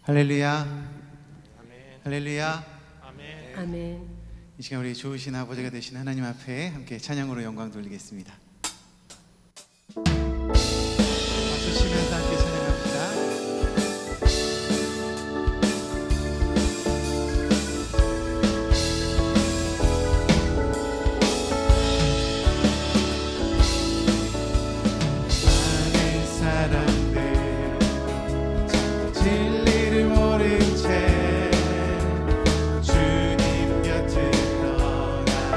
할렐루야. 아멘. 할렐루야. 아멘. 아멘. 이 시간 우리 좋으신 아버지가 되신 하나님 앞에 함께 찬양으로 영광 돌리겠습니다. 박수 치면서 함께 찬양합시다. 많은 사람들 진리를 모른 채 주님 곁을 떠나갔지만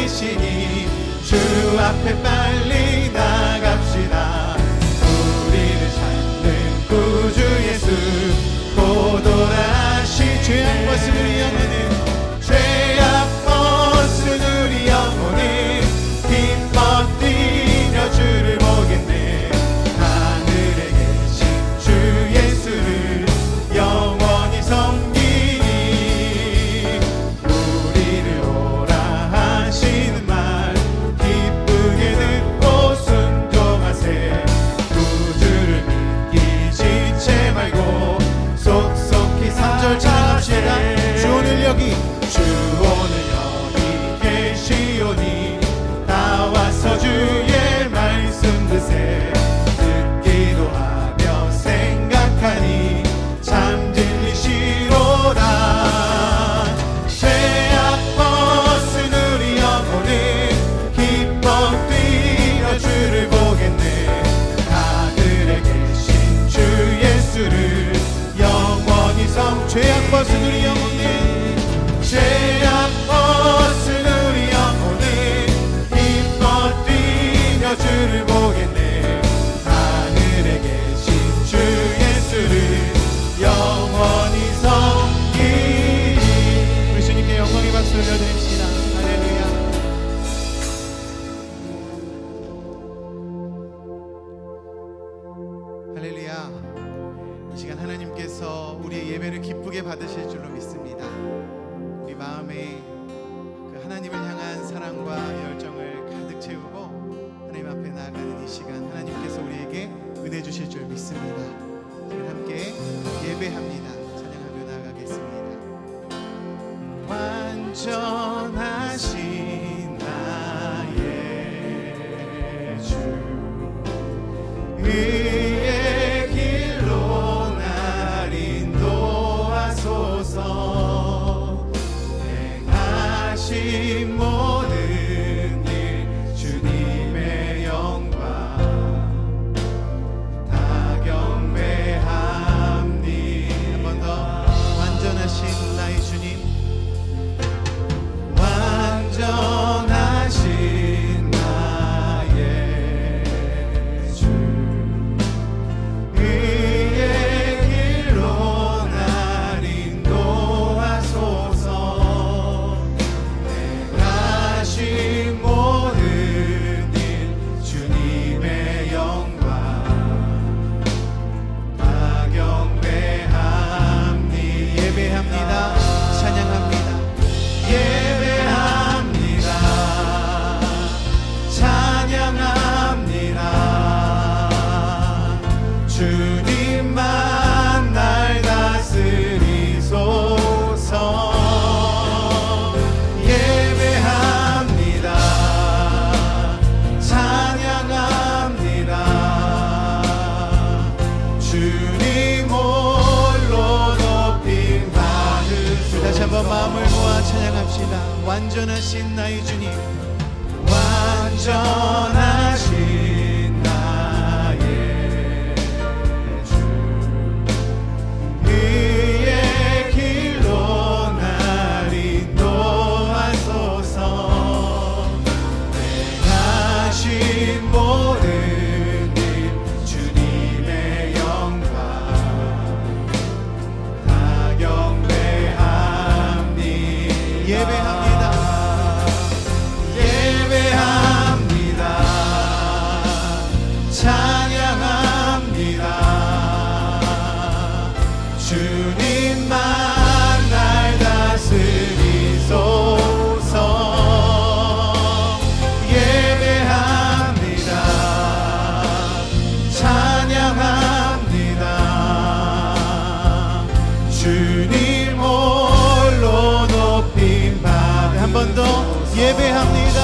계시니 주 앞에 빨리 나갑시다. 우리를 찾는 구주 예수 곧 오라시 죄악 벗은 우리 영혼은 죄악 벗은 우리 영혼은 기뻐 뛰며 주를 보겠네. 하늘에 계신 주 예수를 영원히 섬기니 우리를 오라 하시는 말 기쁘게 듣고 순종하세. 구주를 믿기 지체 말고 속속히 3절 찬양합시다. 주 오늘 여기 주 오늘 여기 계시오니 나와서 주의 말씀 드세. 듣기도 하며 생각하니 참 진리시로라. 죄악 벗은 우리 영혼은 기뻐 뛰어 주를 보겠네. 하늘에 계신 주 예수를 영원히 죄악 벗은 우리 영혼은 죄악 벗은 우리 영혼은 기뻐 뛰며 주를 보겠네. 하늘에 계신 주 예수를 영원히 섬기니. 우리 주님께 영광의 박수를 올려드립시다. 할렐루야. 할렐루야. 이 시간 하나님께서 우리의 예배를 기쁘게 받으실 줄로 믿습니다. 우리 마음에 그 하나님을 향한 사랑과 열정을 가득 채우고 하나님 앞에 나아가는 이 시간 하나님께서 우리에게 은혜 주실 줄 믿습니다. 우리 함께 예배합니다. 찬양하며 나아가겠습니다. 완전하신 나의 주 의의 길로 날 인도하소서. 행하신 모든 일 주님의 영광 다 경배합니다. 한 번 더. 완전하신 나의 주님, 완전하신 나의 주 의의 길로 날 인도하소서. 행하신 모든 일 주님의 영광 다 경배합니다. 예배합니다. 찬양합니다. 예배합니다. 찬양합니다. 주님만 날 다스리소서. 예배합니다. 찬양합니다. 주님 홀로 높임 받으소서. 다시 한번 마음을 모아 찬양합시다. 완전하신 나의 주님, 완전하신 나의 주 의의 길로 날 인도하소서. 행하신 모든 일 주님의 영광 다 경배합니다. 예배합니다. 예배합니다. 찬양합니다. 주님만 날 다스리소서. 예배합니다. 찬양합니다. 주님 홀로 높임 받으. 한 번 더. 예배합니다.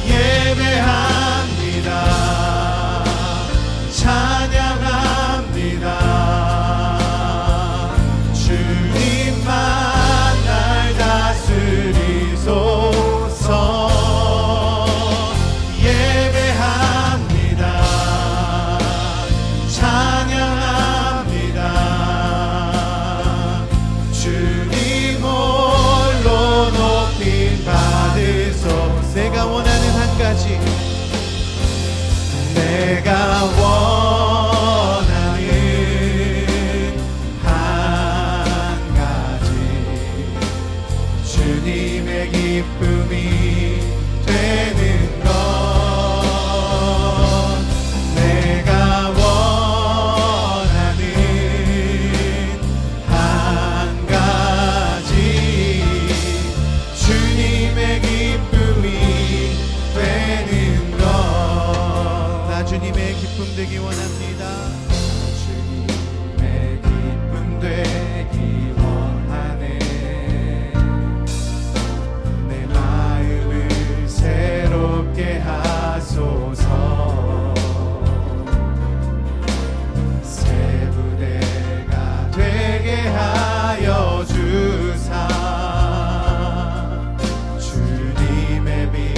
예배합니다. 찬양합니다. 주님만 날 다스리소서. 예배합니다. 찬양합니다. 주님 홀로 높임 받으소서. 기쁨이 되는 것 내가 원하는 한 가지 주님의 기쁨이 되는 것 나 주님의 기쁨 되기 원합니다. 주님의 기쁨 되기 원하네. 내 마음을 새롭게 하소서. 새 부대가 되게 하여 주사. 주님의 빛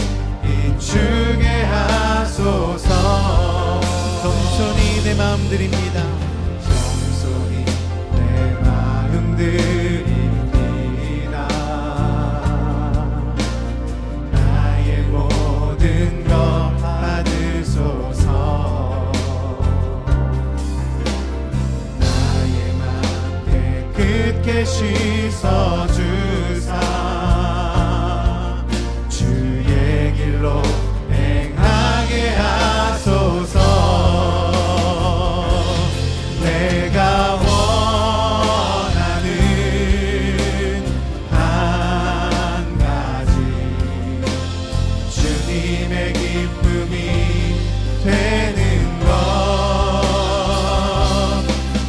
비추게 하소서. 겸손히 내 마음 드립니다. 겸손히 내 마음 드립니다. 나의 모든 것 받으소서. 나의 맘 깨끗게 씻어주사. 주의 길로 행하게 하소서. 내가 원하는 한 가지 주님의 기쁨이 되는 것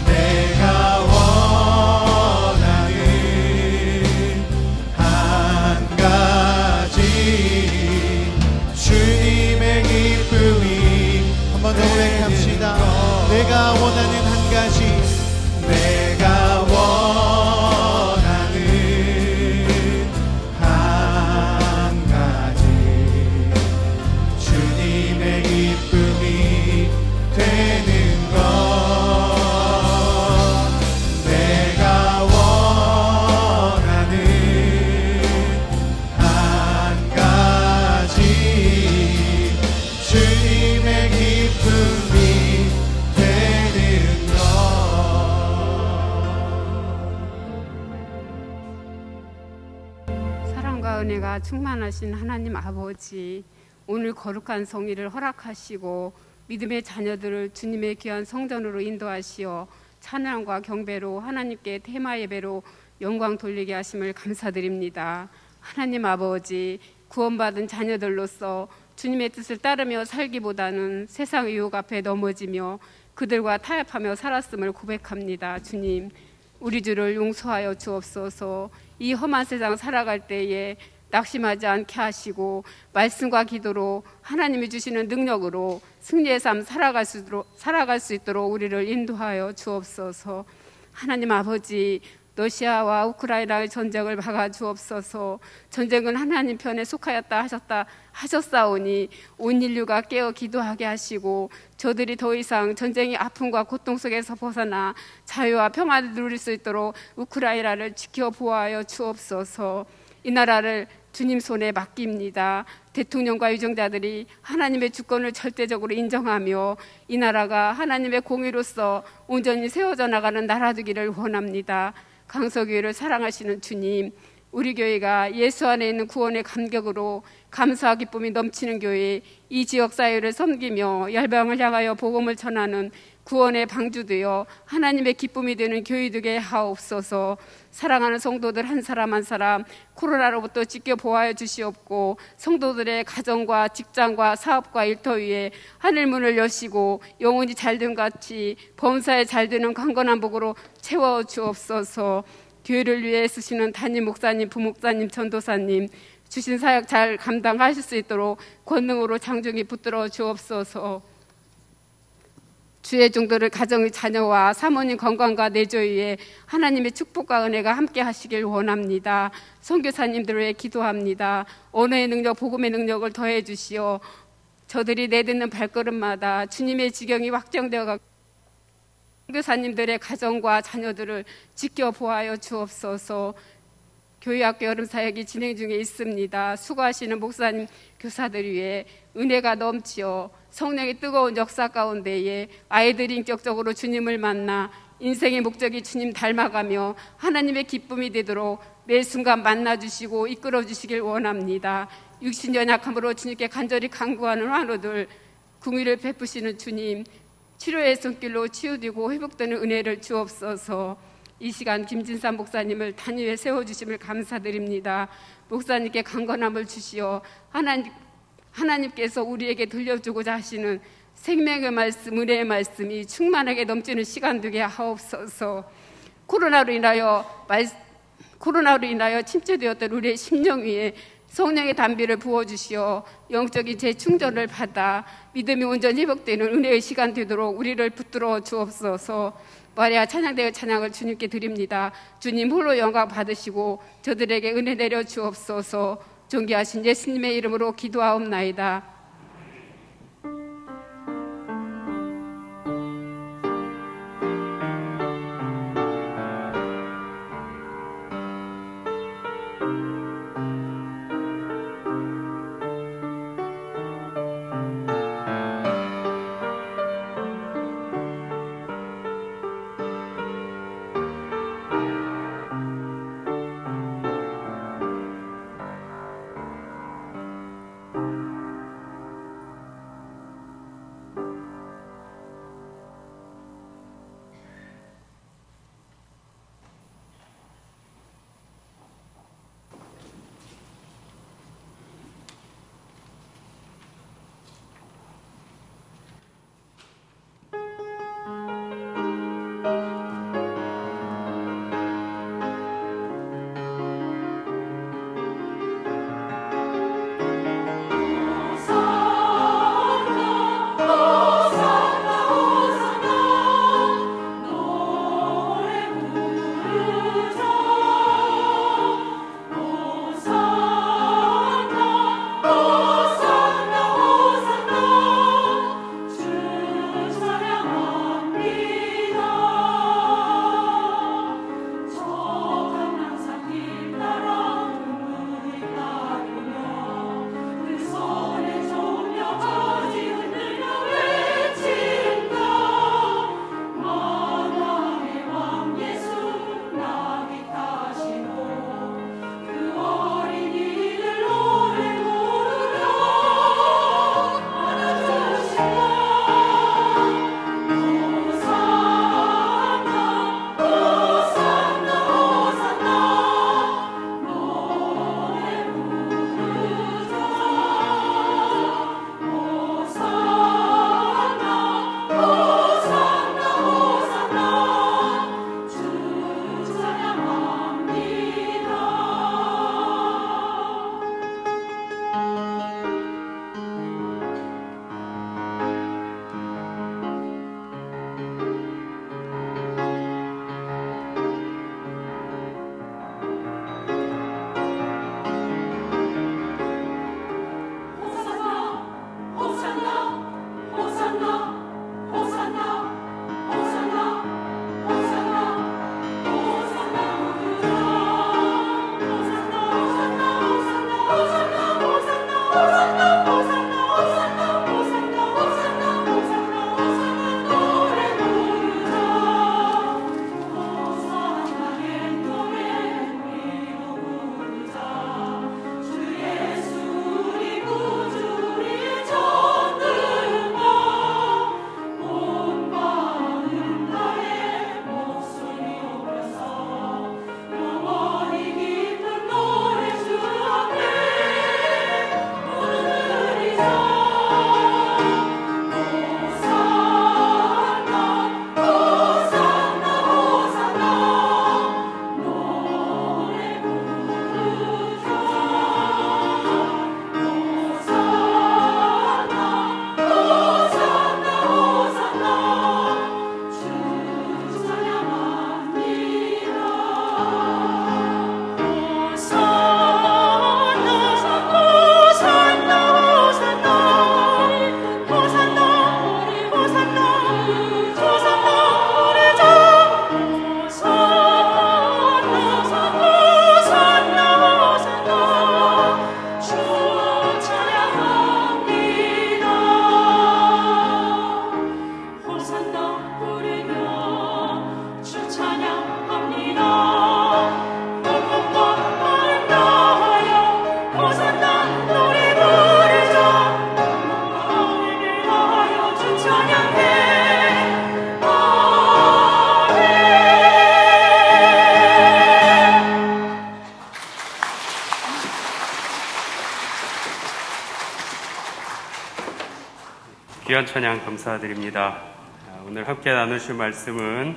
내가 원하는 한 가지 주님의 기쁨이 한 번 더 고백합시다. 내가 원하는 한 가지 내가 원하는 한 가지 주님의 기쁨이 되는 것 내가 원하는 한 가지 주님의 기쁨이 되는 것 사랑과 은혜가 충만하신 하나님 아버지, 오늘 거룩한 성의를 허락하시고 믿음의 자녀들을 주님의 귀한 성전으로 인도하시어 찬양과 경배로 하나님께 테마 예배로 영광 돌리게 하심을 감사드립니다. 하나님 아버지, 구원받은 자녀들로서 주님의 뜻을 따르며 살기보다는 세상 유혹 앞에 넘어지며 그들과 타협하며 살았음을 고백합니다. 주님, 우리 주를 용서하여 주옵소서. 이 험한 세상 살아갈 때에 낙심하지 않게 하시고 말씀과 기도로 하나님이 주시는 능력으로 승리의 삶 살아갈 수 있도록 우리를 인도하여 주옵소서. 하나님 아버지, 러시아와 우크라이나의 전쟁을 막아 주옵소서. 전쟁은 하나님 편에 속하였다 하셨사오니 온 인류가 깨어 기도하게 하시고 저들이 더 이상 전쟁의 아픔과 고통 속에서 벗어나 자유와 평안을 누릴 수 있도록 우크라이나를 지켜 보호하여 주옵소서. 이 나라를 주님 손에 맡깁니다. 대통령과 유정자들이 하나님의 주권을 절대적으로 인정하며 이 나라가 하나님의 공의로서 온전히 세워져 나가는 나라 되기를 원합니다. 강서교회를 사랑하시는 주님, 우리 교회가 예수 안에 있는 구원의 감격으로 감사와 기쁨이 넘치는 교회, 이 지역 사회를 섬기며 열방을 향하여 복음을 전하는 구원의 방주되어 하나님의 기쁨이 되는 교회 되게 하옵소서. 사랑하는 성도들 한 사람 한 사람 코로나로부터 지켜보아여 주시옵고 성도들의 가정과 직장과 사업과 일터 위에 하늘문을 여시고 영혼이 잘됨 같이 범사에 잘되는 강건한 복으로 채워 주옵소서. 교회를 위해 쓰시는 담임 목사님, 부목사님, 전도사님 주신 사역 잘 감당하실 수 있도록 권능으로 장중히 붙들어 주옵소서. 주의 종도를 가정의 자녀와 사모님 건강과 내조 위에 하나님의 축복과 은혜가 함께 하시길 원합니다. 선교사님들을 위해 기도합니다. 언어의 능력, 복음의 능력을 더해 주시어 저들이 내딛는 발걸음마다 주님의 지경이 확정되어 가고 선교사님들의 가정과 자녀들을 지켜보아여 주옵소서. 교회학교 여름사역이 진행 중에 있습니다. 수고하시는 목사님, 교사들 위해 은혜가 넘치어 성령의 뜨거운 역사 가운데에 아이들이 인격적으로 주님을 만나 인생의 목적이 주님 닮아가며 하나님의 기쁨이 되도록 매 순간 만나주시고 이끌어주시길 원합니다. 육신 연약함으로 주님께 간절히 간구하는 환우들 긍휼을 베푸시는 주님, 치료의 손길로 치유되고 회복되는 은혜를 주옵소서. 이 시간 김진삼 목사님을 단위에 세워주심을 감사드립니다. 목사님께 강건함을 주시어 하나님께서 우리에게 들려주고자 하시는 생명의 말씀, 은혜의 말씀이 충만하게 넘치는 시간 되게 하옵소서. 코로나로 인하여 침체되었던 우리의 심령 위에 성령의 담비를 부어주시어 영적인 재충전을 받아 믿음이 온전히 회복되는 은혜의 시간 되도록 우리를 붙들어 주옵소서. 마리아 찬양대의 찬양을 주님께 드립니다. 주님 홀로 영광 받으시고 저들에게 은혜 내려 주옵소서. 존귀하신 예수님의 이름으로 기도하옵나이다. 귀한 찬양 감사드립니다. 오늘 함께 나누실 말씀은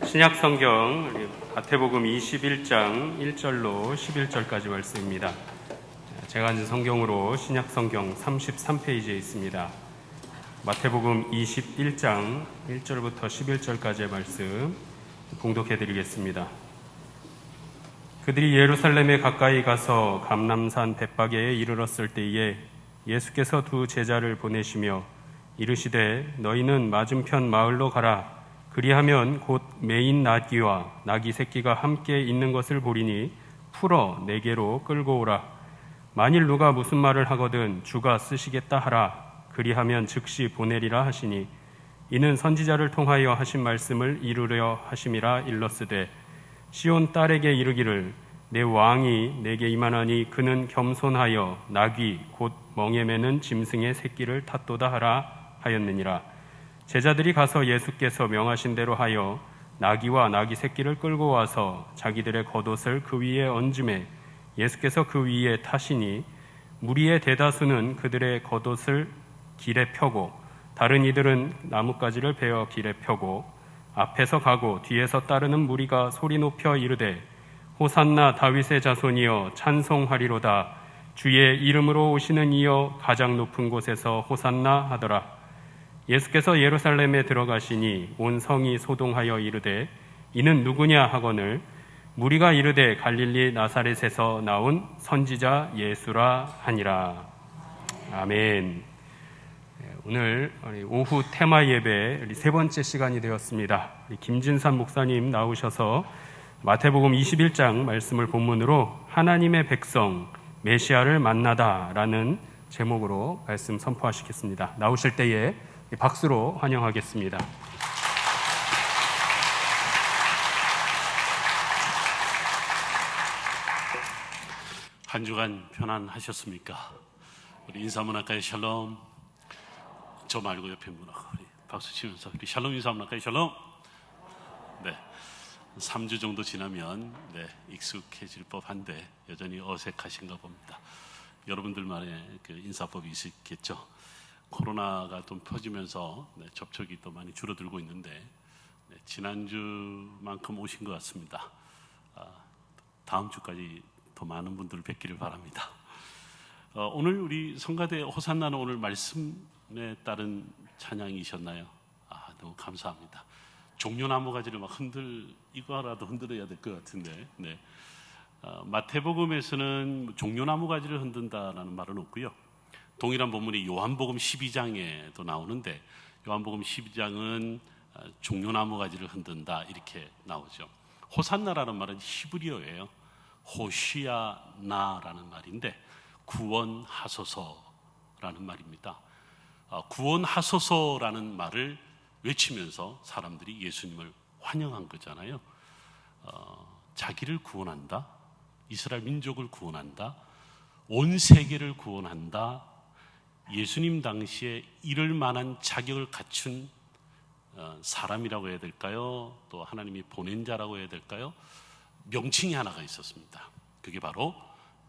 신약성경 마태복음 21장 1절로 11절까지 말씀입니다. 제가 앉은 성경으로 신약성경 33페이지에 있습니다. 마태복음 21장 1절부터 11절까지의 말씀 봉독해드리겠습니다. 그들이 예루살렘에 가까이 가서 감람산 벳바게에 이르렀을 때에 예수께서 두 제자를 보내시며 이르시되 너희는 맞은편 마을로 가라. 그리하면 곧 매인 나귀와 나귀 새끼가 함께 있는 것을 보리니 풀어 내게로 끌고 오라. 만일 누가 무슨 말을 하거든 주가 쓰시겠다 하라. 그리하면 즉시 보내리라 하시니 이는 선지자를 통하여 하신 말씀을 이루려 하심이라 일렀으되 시온 딸에게 이르기를 내 왕이 내게 임하나니 그는 겸손하여 나귀 곧 멍에 매는 짐승의 새끼를 탔도다 하라 하였느니라. 제자들이 가서 예수께서 명하신 대로 하여 나귀와 나귀 새끼를 끌고 와서 자기들의 겉옷을 그 위에 얹음에 예수께서 그 위에 타시니 무리의 대다수는 그들의 겉옷을 길에 펴고 다른 이들은 나뭇가지를 베어 길에 펴고 앞에서 가고 뒤에서 따르는 무리가 소리 높여 이르되 호산나 다윗의 자손이여 찬송하리로다. 주의 이름으로 오시는 이여 가장 높은 곳에서 호산나 하더라. 예수께서 예루살렘에 들어가시니 온 성이 소동하여 이르되 이는 누구냐 하거늘 무리가 이르되 갈릴리 나사렛에서 나온 선지자 예수라 하니라. 아멘. 오늘 오후 테마 예배 세 번째 시간이 되었습니다. 김진산 목사님 나오셔서 마태복음 21장 말씀을 본문으로 하나님의 백성 메시아를 만나다라는 제목으로 말씀 선포하시겠습니다. 나오실 때에 박수로 환영하겠습니다. 한 주간 편안하셨습니까? 우리 인사문학가의 샬롬. 저 말고 옆에 문학 우리 박수 치면서 우리 샬롬 인사문학가의 샬롬. 네, 3주 정도 지나면 익숙해질 법한데 여전히 어색하신가 봅니다. 여러분들만의 그 인사법이 있겠죠. 코로나가 좀 퍼지면서 접촉이 또 많이 줄어들고 있는데 지난주만큼 오신 것 같습니다. 다음 주까지 더 많은 분들을 뵙기를 바랍니다. 오늘 우리 성가대 호산나는 오늘 말씀에 따른 찬양이셨나요? 너무 감사합니다. 종려나무 가지를 막 이거라도 흔들어야 될 것 같은데 마태복음에서는 종려나무 가지를 흔든다라는 말은 없고요. 동일한 본문이 요한복음 12장에도 나오는데 요한복음 12장은 종려나무 가지를 흔든다 이렇게 나오죠. 호산나라는 말은 히브리어예요. 호시아나라는 말인데 구원하소서라는 말입니다. 구원하소서라는 말을 외치면서 사람들이 예수님을 환영한 거잖아요. 자기를 구원한다, 이스라엘 민족을 구원한다, 온 세계를 구원한다. 예수님 당시에 이럴 만한 자격을 갖춘 사람이라고 해야 될까요? 또 하나님이 보낸 자라고 해야 될까요? 명칭이 하나가 있었습니다. 그게 바로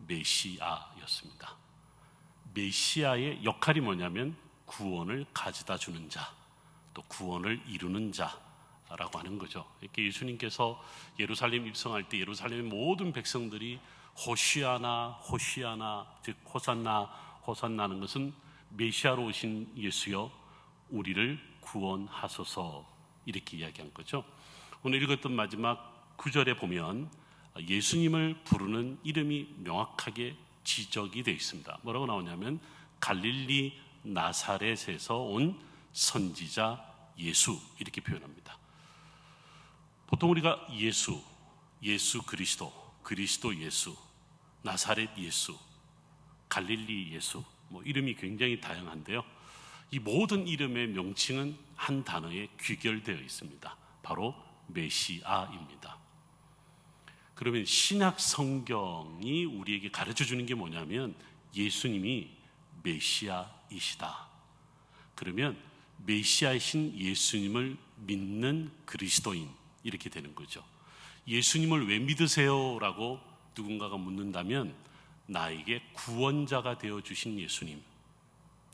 메시아였습니다. 메시아의 역할이 뭐냐면 구원을 가져다 주는 자, 또 구원을 이루는 자라고 하는 거죠. 이렇게 예수님께서 예루살렘 입성할 때 예루살렘의 모든 백성들이 호시아나, 호시아나, 즉 호산나, 호산나는 것은 메시아로 오신 예수여 우리를 구원하소서 이렇게 이야기한 거죠. 오늘 읽었던 마지막 9절에 보면 예수님을 부르는 이름이 명확하게 지적이 되어 있습니다. 뭐라고 나오냐면 갈릴리 나사렛에서 온 선지자 예수 이렇게 표현합니다. 보통 우리가 예수 그리스도, 그리스도 예수, 나사렛 예수, 갈릴리 예수 이름이 굉장히 다양한데요. 이 모든 이름의 명칭은 한 단어에 귀결되어 있습니다. 바로 메시아입니다. 그러면 신약 성경이 우리에게 가르쳐 주는 게 뭐냐면 예수님이 메시아이시다. 그러면 메시아이신 예수님을 믿는 그리스도인 이렇게 되는 거죠. 예수님을 왜 믿으세요? 라고 누군가가 묻는다면 나에게 구원자가 되어주신 예수님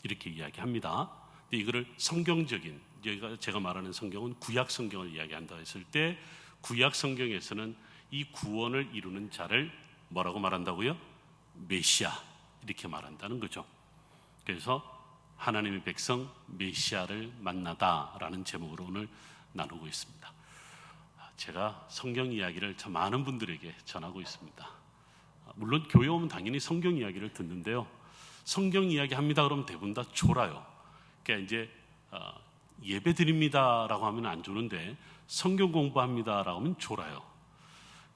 이렇게 이야기합니다. 근데 이거를 성경적인, 여기가 제가 말하는 성경은 구약 성경을 이야기한다 했을 때 구약 성경에서는 이 구원을 이루는 자를 뭐라고 말한다고요? 메시아, 이렇게 말한다는 거죠. 그래서 하나님의 백성 메시아를 만나다라는 제목으로 오늘 나누고 있습니다. 제가 성경 이야기를 참 많은 분들에게 전하고 있습니다. 물론 교회 오면 당연히 성경 이야기를 듣는데요, 성경 이야기 합니다 그러면 대부분 다 졸아요. 그러니까 이제 예배 드립니다라고 하면 안 조는데 성경 공부합니다라고 하면 졸아요.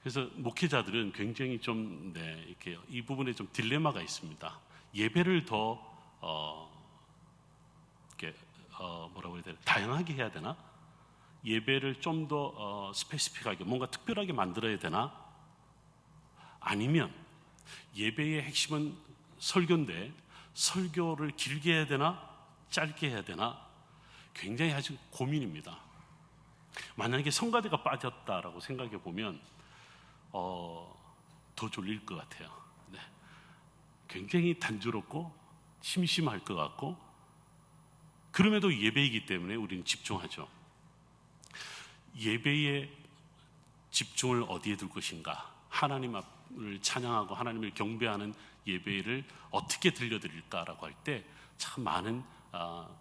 그래서 목회자들은 굉장히 좀 이렇게 이 부분에 좀 딜레마가 있습니다. 예배를 더 이렇게 뭐라고 해야 되나, 다양하게 해야 되나? 예배를 좀 더 스페시픽하게 뭔가 특별하게 만들어야 되나? 아니면 예배의 핵심은 설교인데 설교를 길게 해야 되나? 짧게 해야 되나? 굉장히 아주 고민입니다. 만약에 성가대가 빠졌다라고 생각해 보면 더 졸릴 것 같아요. 네. 굉장히 단조롭고 심심할 것 같고, 그럼에도 예배이기 때문에 우리는 집중하죠. 예배의 집중을 어디에 둘 것인가? 하나님을 찬양하고 하나님을 경배하는 예배를 어떻게 들려드릴까라고 할 때 참 많은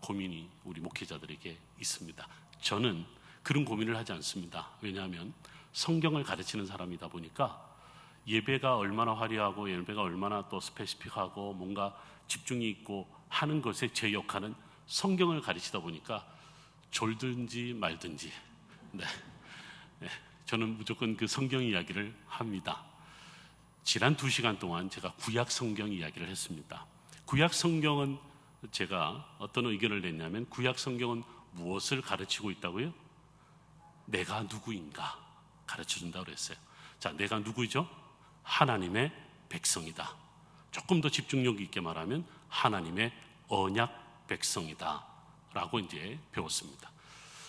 고민이 우리 목회자들에게 있습니다. 저는 그런 고민을 하지 않습니다. 왜냐하면 성경을 가르치는 사람이다 보니까 예배가 얼마나 화려하고 예배가 얼마나 또 스페시픽하고 뭔가 집중이 있고 하는 것에 제 역할은 성경을 가르치다 보니까 졸든지 말든지 저는 무조건 그 성경 이야기를 합니다. 지난 2시간 동안 제가 구약 성경 이야기를 했습니다. 구약 성경은 제가 어떤 의견을 냈냐면, 구약 성경은 무엇을 가르치고 있다고요? 내가 누구인가 가르쳐준다고 그랬어요. 자, 내가 누구죠? 하나님의 백성이다. 조금 더 집중력 있게 말하면 하나님의 언약 백성이다 라고 이제 배웠습니다.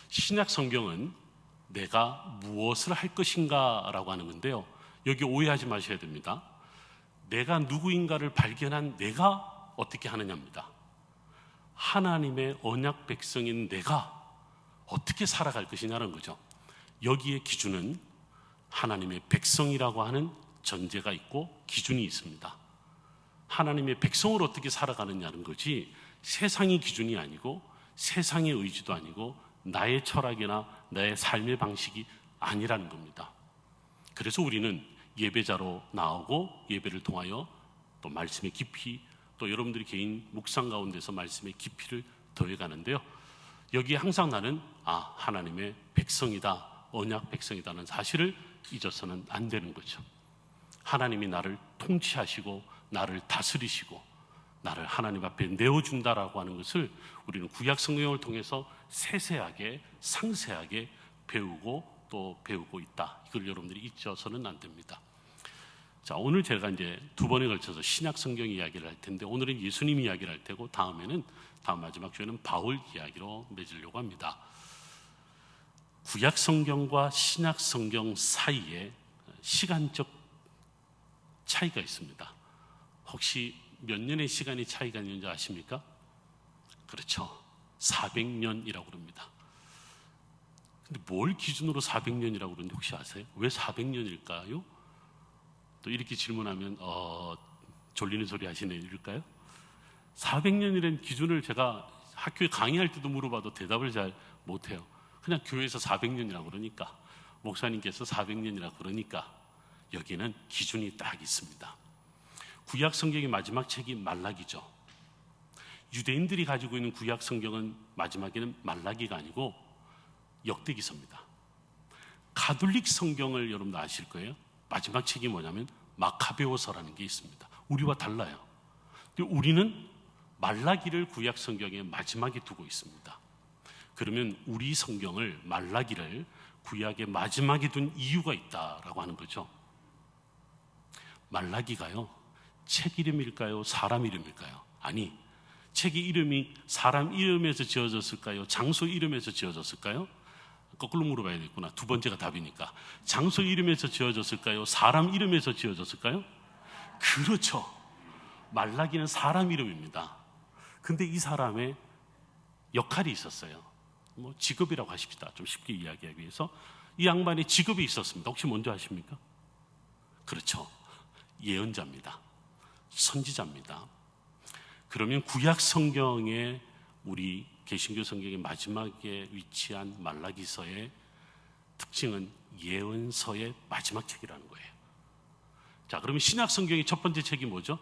신약 성경은 내가 무엇을 할 것인가 라고 하는 건데요, 여기 오해하지 마셔야 됩니다. 내가 누구인가를 발견한 내가 어떻게 하느냐입니다. 하나님의 언약 백성인 내가 어떻게 살아갈 것이냐는 거죠. 여기에 기준은 하나님의 백성이라고 하는 전제가 있고 기준이 있습니다. 하나님의 백성으로 어떻게 살아가느냐는 거지, 세상의 기준이 아니고 세상의 의지도 아니고 나의 철학이나 나의 삶의 방식이 아니라는 겁니다. 그래서 우리는 예배자로 나오고 예배를 통하여 또 말씀의 깊이, 또 여러분들이 개인 묵상 가운데서 말씀의 깊이를 더해가는데요, 여기에 항상 나는 하나님의 백성이다, 언약 백성이다는 사실을 잊어서는 안 되는 거죠. 하나님이 나를 통치하시고 나를 다스리시고 나를 하나님 앞에 내어준다라고 하는 것을 우리는 구약 성경을 통해서 세세하게 상세하게 배우고 또 배우고 있다. 이걸 여러분들이 잊어서는 안 됩니다. 자, 오늘 제가 이제 2번에 걸쳐서 신약 성경 이야기를 할 텐데, 오늘은 예수님 이야기를 할 테고 다음 마지막 주에는 바울 이야기로 맺으려고 합니다. 구약 성경과 신약 성경 사이에 시간적 차이가 있습니다. 혹시 몇 년의 시간의 차이가 있는지 아십니까? 그렇죠. 400년이라고 그럽니다. 근데 뭘 기준으로 400년이라고 그러는지 혹시 아세요? 왜 400년일까요? 또 이렇게 질문하면 졸리는 소리 하시네 이럴까요? 400년이라는 기준을 제가 학교에 강의할 때도 물어봐도 대답을 잘 못해요. 그냥 교회에서 400년이라고 그러니까, 목사님께서 400년이라고 그러니까 여기는 기준이 딱 있습니다. 구약 성경의 마지막 책이 말라기죠. 유대인들이 가지고 있는 구약 성경은 마지막에는 말라기가 아니고 역대기서입니다. 가톨릭 성경을 여러분도 아실 거예요. 마지막 책이 뭐냐면 마카베오서라는 게 있습니다. 우리와 달라요. 근데 우리는 말라기를 구약 성경의 마지막에 두고 있습니다. 그러면 우리 성경을, 말라기를 구약의 마지막에 둔 이유가 있다라고 하는 거죠. 말라기가요, 책 이름일까요? 사람 이름일까요? 아니, 책의 이름이 사람 이름에서 지어졌을까요? 장소 이름에서 지어졌을까요? 거꾸로 물어봐야겠구나. 2번째가 답이니까. 장소 이름에서 지어졌을까요? 사람 이름에서 지어졌을까요? 그렇죠. 말라기는 사람 이름입니다. 근데 이 사람의 역할이 있었어요. 뭐 직업이라고 하십시다. 좀 쉽게 이야기하기 위해서 이 양반의 직업이 있었습니다. 혹시 뭔지 아십니까? 그렇죠. 예언자입니다. 선지자입니다. 그러면 구약 성경에 우리 개신교 성경의 마지막에 위치한 말라기서의 특징은 예언서의 마지막 책이라는 거예요. 자, 그러면 신약 성경의 첫 번째 책이 뭐죠?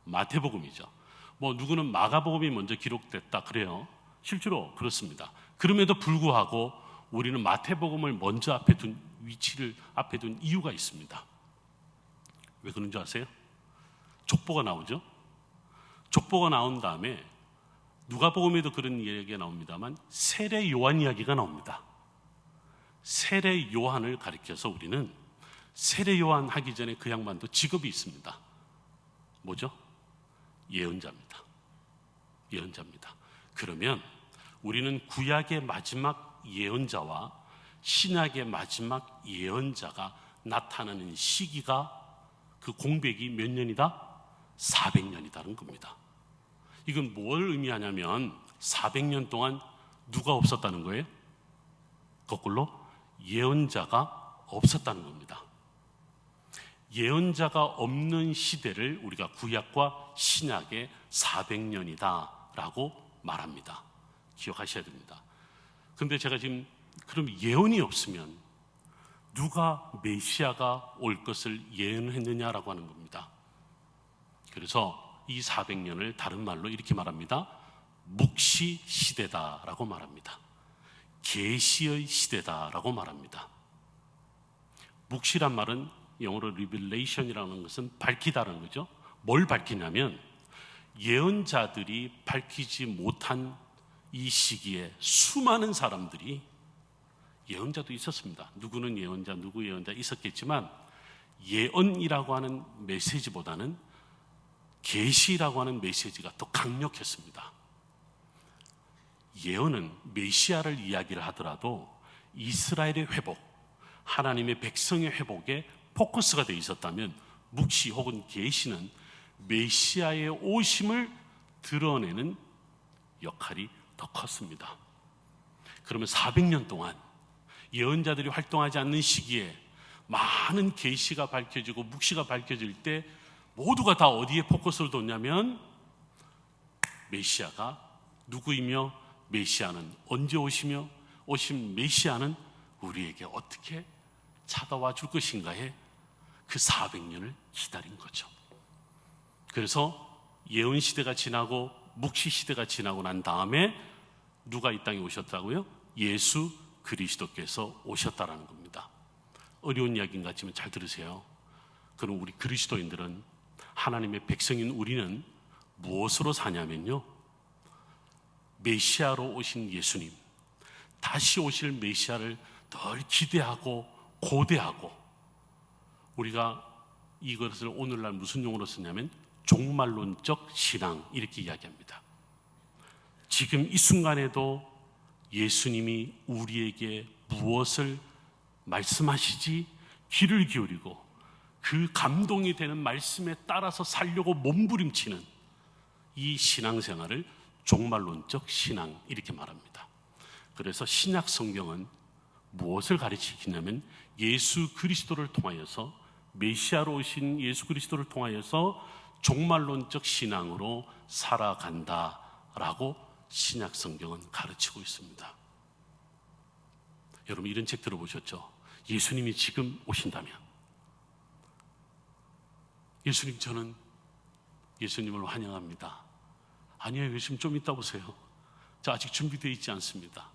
마태복음이죠. 뭐 누구는 마가복음이 먼저 기록됐다 그래요. 실제로 그렇습니다. 그럼에도 불구하고 우리는 마태복음을 먼저 앞에 둔 위치를 앞에 둔 이유가 있습니다. 왜 그런 줄 아세요? 족보가 나오죠. 족보가 나온 다음에 누가복음에도 그런 이야기가 나옵니다만 세례 요한 이야기가 나옵니다. 세례 요한을 가리켜서 우리는 세례 요한 하기 전에 그 양반도 직업이 있습니다. 뭐죠? 예언자입니다. 예언자입니다. 그러면 우리는 구약의 마지막 예언자와 신약의 마지막 예언자가 나타나는 시기가 그 공백이 몇 년이다? 400년이다는 겁니다. 이건 뭘 의미하냐면 400년 동안 누가 없었다는 거예요? 거꾸로 예언자가 없었다는 겁니다. 예언자가 없는 시대를 우리가 구약과 신약의 400년이다라고 말합니다. 기억하셔야 됩니다. 그런데 제가 지금 그럼 예언이 없으면 누가 메시아가 올 것을 예언했느냐라고 하는 겁니다. 그래서 이 400년을 다른 말로 이렇게 말합니다. 묵시 시대다라고 말합니다. 계시의 시대다라고 말합니다. 묵시란 말은 영어로 revelation이라는 것은 밝히다라는 거죠. 뭘 밝히냐면 예언자들이 밝히지 못한 이 시기에 수많은 사람들이, 예언자도 있었습니다. 누구는 예언자, 누구 예언자 있었겠지만 예언이라고 하는 메시지보다는 계시라고 하는 메시지가 더 강력했습니다. 예언은 메시아를 이야기를 하더라도 이스라엘의 회복, 하나님의 백성의 회복에 포커스가 되어 있었다면 묵시 혹은 계시는 메시아의 오심을 드러내는 역할이 더 컸습니다. 그러면 400년 동안 예언자들이 활동하지 않는 시기에 많은 계시가 밝혀지고 묵시가 밝혀질 때 모두가 다 어디에 포커스를 뒀냐면 메시아가 누구이며 메시아는 언제 오시며 오신 메시아는 우리에게 어떻게 찾아와 줄 것인가에 그 400년을 기다린 거죠. 그래서 예언 시대가 지나고 묵시 시대가 지나고 난 다음에 누가 이 땅에 오셨다고요? 예수 그리스도께서 오셨다라는 겁니다. 어려운 이야기인 것 같지만 잘 들으세요. 그럼 우리 그리스도인들은, 하나님의 백성인 우리는 무엇으로 사냐면요, 메시아로 오신 예수님, 다시 오실 메시아를 늘 기대하고 고대하고, 우리가 이것을 오늘날 무슨 용어로 쓰냐면 종말론적 신앙, 이렇게 이야기합니다. 지금 이 순간에도 예수님이 우리에게 무엇을 말씀하시지 귀를 기울이고 그 감동이 되는 말씀에 따라서 살려고 몸부림치는 이 신앙생활을 종말론적 신앙, 이렇게 말합니다. 그래서 신약 성경은 무엇을 가르치냐면 예수 그리스도를 통하여서, 메시아로 오신 예수 그리스도를 통하여서 종말론적 신앙으로 살아간다라고 신약 성경은 가르치고 있습니다. 여러분 이런 책 들어보셨죠? 예수님이 지금 오신다면, 예수님 저는 예수님을 환영합니다. 아니에요, 예수님 좀 이따 보세요. 저 아직 준비되어 있지 않습니다.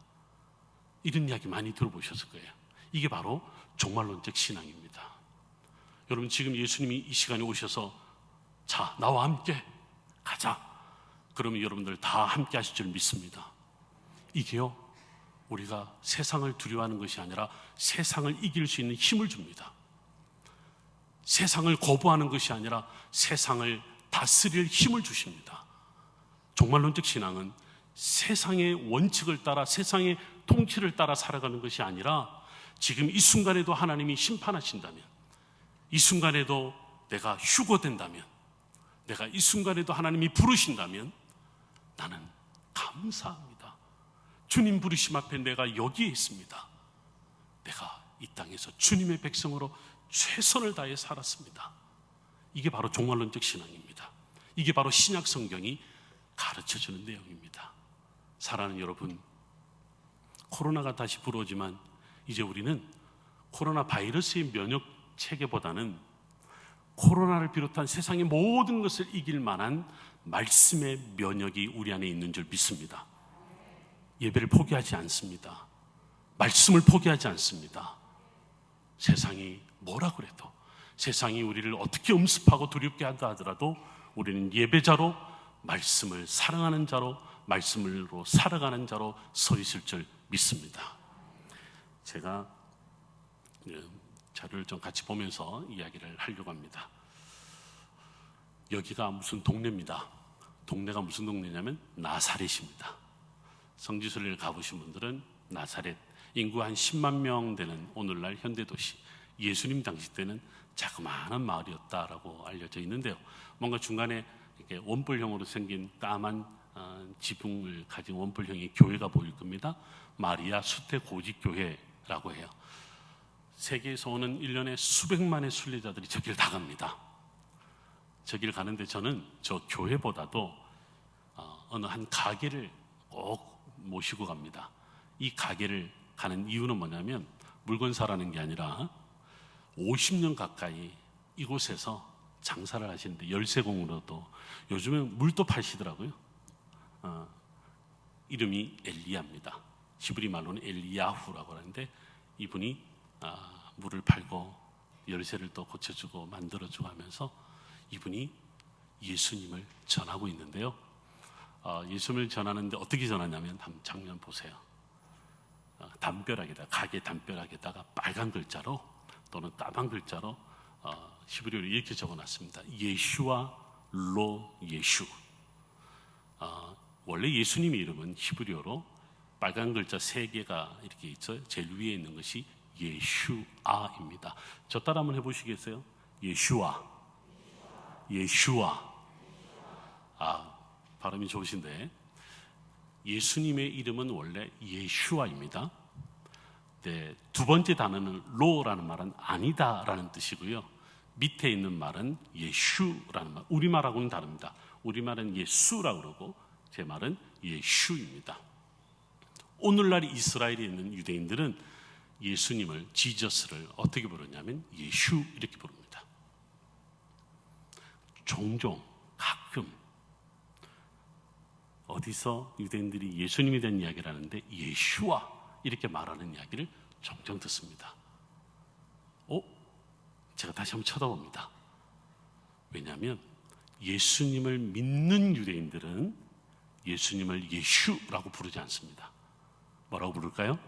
이런 이야기 많이 들어보셨을 거예요. 이게 바로 종말론적 신앙입니다. 여러분 지금 예수님이 이 시간에 오셔서 자, 나와 함께 가자, 그러면 여러분들 다 함께 하실 줄 믿습니다. 이게요, 우리가 세상을 두려워하는 것이 아니라 세상을 이길 수 있는 힘을 줍니다. 세상을 거부하는 것이 아니라 세상을 다스릴 힘을 주십니다. 종말론적 신앙은 세상의 원칙을 따라, 세상의 통치를 따라 살아가는 것이 아니라 지금 이 순간에도 하나님이 심판하신다면, 이 순간에도 내가 휴거된다면, 내가 이 순간에도 하나님이 부르신다면 나는 감사합니다. 주님 부르심 앞에 내가 여기에 있습니다. 내가 이 땅에서 주님의 백성으로 최선을 다해 살았습니다. 이게 바로 종말론적 신앙입니다. 이게 바로 신약 성경이 가르쳐주는 내용입니다. 사랑하는 여러분, 코로나가 다시 불어오지만 이제 우리는 코로나 바이러스의 면역 체계보다는 코로나를 비롯한 세상의 모든 것을 이길 만한 말씀의 면역이 우리 안에 있는 줄 믿습니다. 예배를 포기하지 않습니다. 말씀을 포기하지 않습니다. 세상이 뭐라 그래도, 세상이 우리를 어떻게 음습하고 두렵게 한다 하더라도 우리는 예배자로, 말씀을 사랑하는 자로, 말씀으로 살아가는 자로 서 있을 줄 믿습니다. 제가 자료를 좀 같이 보면서 이야기를 하려고 합니다. 여기가 무슨 동네입니다. 동네가 무슨 동네냐면 나사렛입니다. 성지순례를 가보신 분들은 나사렛, 인구 한 10만 명 되는 오늘날 현대도시, 예수님 당시 때는 자그마한 마을이었다라고 알려져 있는데요. 뭔가 중간에 이렇게 원뿔형으로 생긴 까만 지붕을 가진 원뿔형의 교회가 보일 겁니다. 마리아 수태 고직교회라고 해요. 세계에서 오는 1년에 수백만의 순례자들이 저길 다 갑니다. 저길 가는데 저는 저 교회보다도 어느 한 가게를 꼭 모시고 갑니다. 이 가게를 가는 이유는 뭐냐면 물건 사라는 게 아니라 50년 가까이 이곳에서 장사를 하시는데 열쇠공으로도 요즘은 물도 파시더라고요. 이름이 엘리야입니다. 히브리 말로는 엘리야후라고 하는데 이분이 물을 팔고 열쇠를 또 고쳐주고 만들어주고 하면서 이분이 예수님을 전하고 있는데요. 예수님을 전하는데 어떻게 전하냐면 한번 장면 보세요. 담벼락에다, 가게 담벼락에다가 빨간 글자로 또는 까만 글자로 히브리어로 이렇게 적어놨습니다. 예슈와 로 예슈. 원래 예수님의 이름은 히브리어로 빨간 글자 3개가 이렇게 있죠. 제일 위에 있는 것이 예슈아입니다. 저 따라 한번 해보시겠어요? 예슈아. 예슈아. 발음이 좋으신데 예수님의 이름은 원래 예슈아입니다. 네, 두 번째 단어는 로라는 말은 아니다라는 뜻이고요. 밑에 있는 말은 예슈라는 말. 우리말하고는 다릅니다. 우리말은 예수라고 그러고 제 말은 예슈입니다. 오늘날 이스라엘에 있는 유대인들은 예수님을, 지저스를 어떻게 부르냐면 예슈 이렇게 부릅니다. 종종 가끔 어디서 유대인들이 예수님에 대한 이야기를 하는데 예슈와 이렇게 말하는 이야기를 종종 듣습니다. 제가 다시 한번 쳐다봅니다. 왜냐하면 예수님을 믿는 유대인들은 예수님을 예슈라고 부르지 않습니다. 뭐라고 부를까요?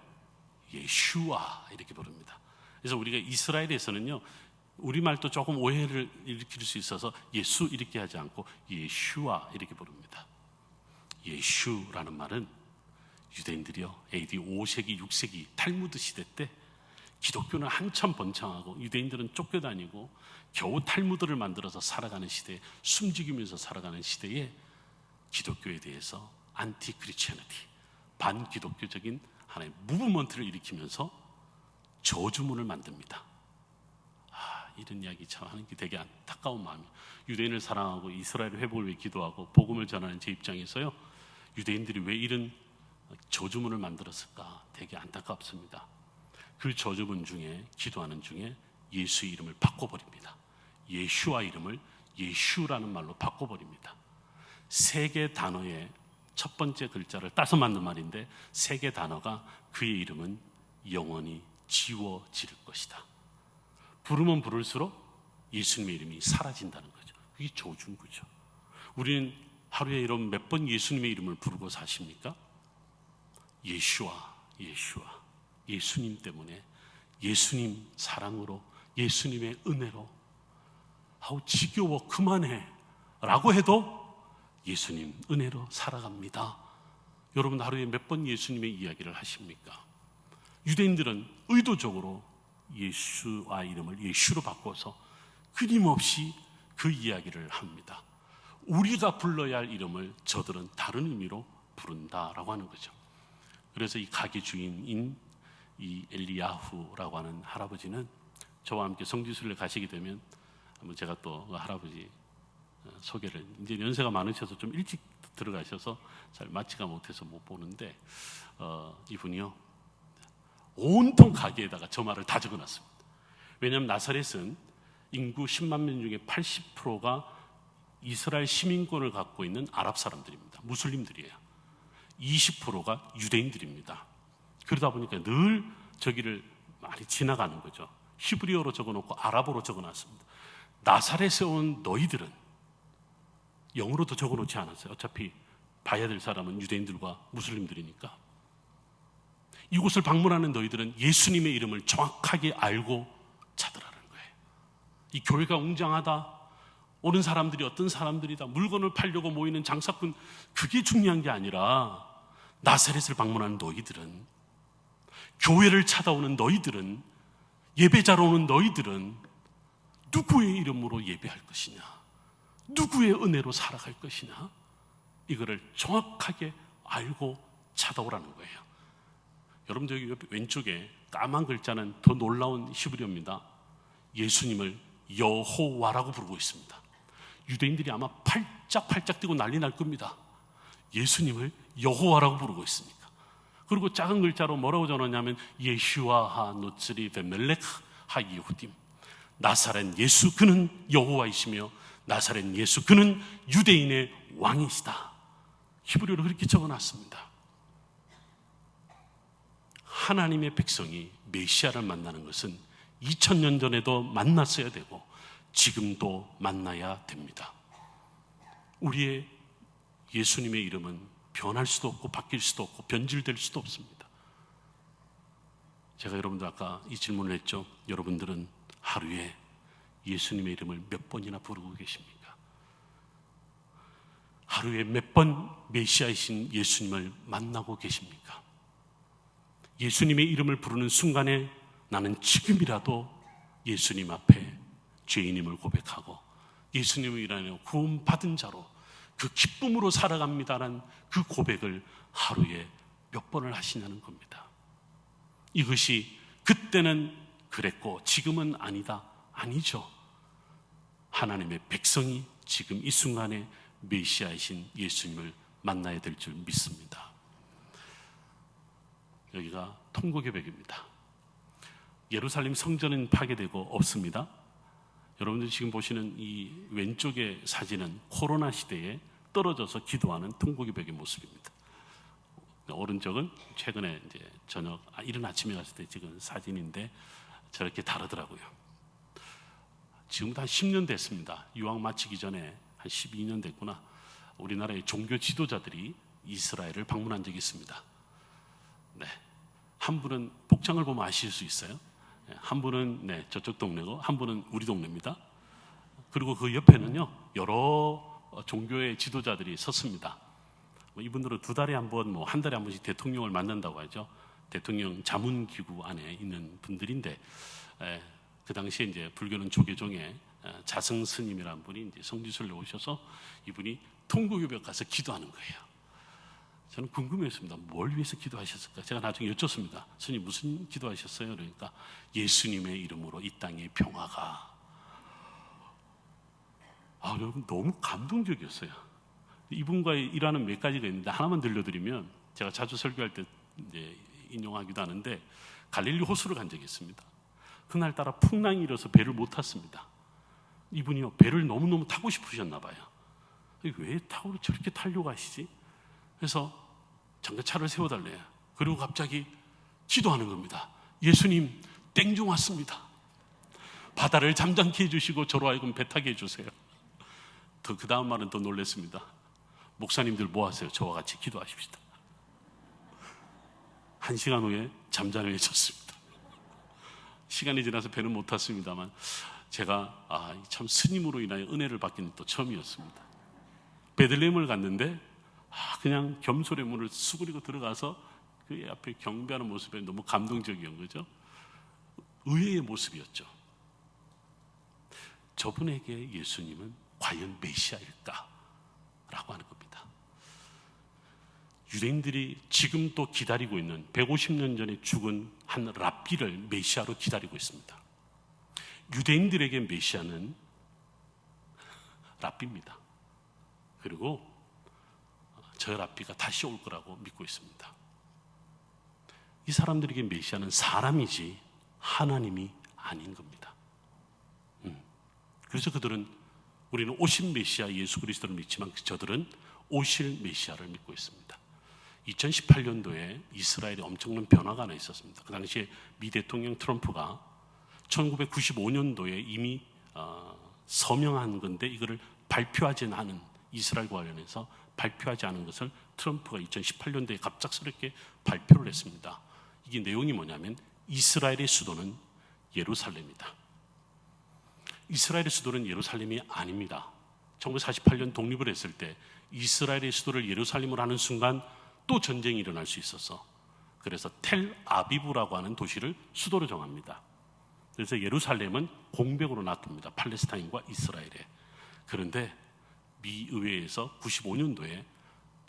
예슈와 이렇게 부릅니다. 그래서 우리가 이스라엘에서는요, 우리말도 조금 오해를 일으킬 수 있어서 예수 이렇게 하지 않고 예슈와 이렇게 부릅니다. 예슈라는 말은 유대인들이요, AD 5세기, 6세기 탈무드 시대 때 기독교는 한참 번창하고 유대인들은 쫓겨다니고 겨우 탈무드를 만들어서 살아가는 시대에, 숨죽이면서 살아가는 시대에 기독교에 대해서 안티 크리스천리티, 반기독교적인 하나의 무브먼트를 일으키면서 저주문을 만듭니다. 이런 이야기 참 하는 게 되게 안타까운 마음이에요. 유대인을 사랑하고 이스라엘 회복을 위해 기도하고 복음을 전하는 제 입장에서요, 유대인들이 왜 이런 저주문을 만들었을까 되게 안타깝습니다. 그 저주문 중에, 기도하는 중에 예수의 이름을 바꿔버립니다. 예슈와 이름을 예슈라는 말로 바꿔버립니다. 3개 단어의 첫 번째 글자를 따서 만든 말인데 3개 단어가 그의 이름은 영원히 지워질 것이다. 부르면 부를수록 예수님의 이름이 사라진다는 거죠. 그게 저주인 거죠. 우리는 하루에 이런 몇 번 예수님의 이름을 부르고 사십니까? 예슈와, 예슈와. 예수님 때문에, 예수님 사랑으로, 예수님의 은혜로, 지겨워 그만해 라고 해도 예수님 은혜로 살아갑니다. 여러분 하루에 몇 번 예수님의 이야기를 하십니까? 유대인들은 의도적으로 예수와 이름을 예슈로 바꿔서 끊임없이 그 이야기를 합니다. 우리가 불러야 할 이름을 저들은 다른 의미로 부른다라고 하는 거죠. 그래서 이 가게 주인인 이 엘리야후라고 하는 할아버지는 저와 함께 성지순례 가시게 되면 한번 제가 또 그 할아버지 소개를, 이제 연세가 많으셔서 좀 일찍 들어가셔서 잘 맞지가 못해서 못 보는데, 이분이요 온통 가게에다가 저 말을 다 적어놨습니다. 왜냐하면 나사렛은 인구 10만 명 중에 80%가 이스라엘 시민권을 갖고 있는 아랍 사람들입니다. 무슬림들이에요. 20%가 유대인들입니다. 그러다 보니까 늘 저기를 많이 지나가는 거죠. 히브리어로 적어놓고 아랍어로 적어놨습니다. 나사렛에 온 너희들은, 영어로도 적어놓지 않았어요. 어차피 봐야 될 사람은 유대인들과 무슬림들이니까. 이곳을 방문하는 너희들은 예수님의 이름을 정확하게 알고 찾으라는 거예요. 이 교회가 웅장하다, 오는 사람들이 어떤 사람들이다, 물건을 팔려고 모이는 장사꾼, 그게 중요한 게 아니라 나사렛을 방문하는 너희들은, 교회를 찾아오는 너희들은, 예배자로 오는 너희들은 누구의 이름으로 예배할 것이냐, 누구의 은혜로 살아갈 것이냐, 이거를 정확하게 알고 찾아오라는 거예요. 여러분, 여기 옆에 왼쪽에 까만 글자는 더 놀라운 히브리어입니다. 예수님을 여호와라고 부르고 있습니다. 유대인들이 아마 팔짝팔짝 뛰고 난리 날 겁니다. 예수님을 여호와라고 부르고 있으니까. 그리고 작은 글자로 뭐라고 적었냐면 예슈아 하 노츠리 베멜렉 하 예후딤, 나사렛 예수 그는 여호와이시며 나사렛 예수 그는 유대인의 왕이시다. 히브리어로 그렇게 적어놨습니다. 하나님의 백성이 메시아를 만나는 것은 2000년 전에도 만났어야 되고 지금도 만나야 됩니다. 우리의 예수님의 이름은 변할 수도 없고 바뀔 수도 없고 변질될 수도 없습니다. 제가 여러분들 아까 이 질문을 했죠. 여러분들은 하루에 예수님의 이름을 몇 번이나 부르고 계십니까? 하루에 몇 번 메시아이신 예수님을 만나고 계십니까? 예수님의 이름을 부르는 순간에 나는 지금이라도 예수님 앞에 죄인임을 고백하고 예수님을 인하여 구원받은 자로 그 기쁨으로 살아갑니다라는 그 고백을 하루에 몇 번을 하시냐는 겁니다. 이것이 그때는 그랬고 지금은 아니다, 아니죠. 하나님의 백성이 지금 이 순간에 메시아이신 예수님을 만나야 될 줄 믿습니다. 여기가 통곡의벽입니다. 예루살렘 성전은 파괴되고 없습니다. 여러분들 지금 보시는 이 왼쪽의 사진은 코로나 시대에 떨어져서 기도하는 통곡의벽의 모습입니다. 오른쪽은 최근에 이제 저녁 이른 아침에 갔을 때 찍은 사진인데 저렇게 다르더라고요. 지금부터 한 10년 됐습니다. 유학 마치기 전에 한 12년 됐구나. 우리나라의 종교 지도자들이 이스라엘을 방문한 적이 있습니다. 네, 한 분은 복장을 보면 아실 수 있어요. 한 분은 네, 저쪽 동네고 한 분은 우리 동네입니다. 그리고 그 옆에는요 여러 종교의 지도자들이 섰습니다. 이분들은 두 달에 한 번, 한 달에 한 번씩 대통령을 만난다고 하죠. 대통령 자문기구 안에 있는 분들인데 그 당시에 이제 불교는 조계종의 자승 스님이라는 분이 이제 성지순례 오셔서 이분이 통곡의벽 가서 기도하는 거예요. 저는 궁금했습니다. 뭘 위해서 기도하셨을까? 제가 나중에 여쭙습니다. 스님 무슨 기도하셨어요? 그러니까 예수님의 이름으로 이 땅에 평화가. 여러분 너무 감동적이었어요. 이분과의 일화는 몇 가지가 있는데 하나만 들려드리면 제가 자주 설교할 때 이제 인용하기도 하는데 갈릴리 호수를 간 적이 있습니다. 그날따라 풍랑이 일어서 배를 못 탔습니다. 이분이요 배를 너무너무 타고 싶으셨나 봐요. 왜 타고 저렇게 타려고 하시지? 그래서 장가차를 세워달래요. 그리고 갑자기 기도하는 겁니다. 예수님 땡중 왔습니다. 바다를 잠잠케 해주시고 저로 하여금 배 타게 해주세요. 그 다음 말은 더 놀랐습니다. 목사님들 뭐 하세요? 저와 같이 기도하십시다. 1시간 후에 잠잠해졌습니다. 시간이 지나서 배는 못 탔습니다만 제가 참 스님으로 인하여 은혜를 받기는 또 처음이었습니다. 베들레헴을 갔는데 그냥 겸손의 문을 수그리고 들어가서 그 앞에 경배하는 모습에 너무 감동적이었던 거죠. 의외의 모습이었죠. 저분에게 예수님은 과연 메시아일까? 라고 하는 겁니다. 유대인들이 지금 또 기다리고 있는 150년 전에 죽은 한 랍비를 메시아로 기다리고 있습니다. 유대인들에게 메시아는 랍비입니다. 그리고 저 랍비가 다시 올 거라고 믿고 있습니다. 이 사람들에게 메시아는 사람이지 하나님이 아닌 겁니다. 그래서 그들은 우리는 오신 메시아 예수 그리스도를 믿지만 저들은 오실 메시아를 믿고 있습니다. 2018년도에 이스라엘에 엄청난 변화가 하나 있었습니다. 그 당시에 미 대통령 트럼프가 1995년도에 이미 서명한 건데 이거를 발표하지 않은, 이스라엘과 관련해서 발표하지 않은 것을 트럼프가 2018년도에 갑작스럽게 발표를 했습니다. 이게 내용이 뭐냐면 이스라엘의 수도는 예루살렘이다. 이스라엘의 수도는 예루살렘이 아닙니다. 1948년 독립을 했을 때 이스라엘의 수도를 예루살렘으로 하는 순간 또 전쟁이 일어날 수 있어서 그래서 텔 아비브라고 하는 도시를 수도로 정합니다. 그래서 예루살렘은 공백으로 놔둡니다. 팔레스타인과 이스라엘에. 그런데 미 의회에서 95년도에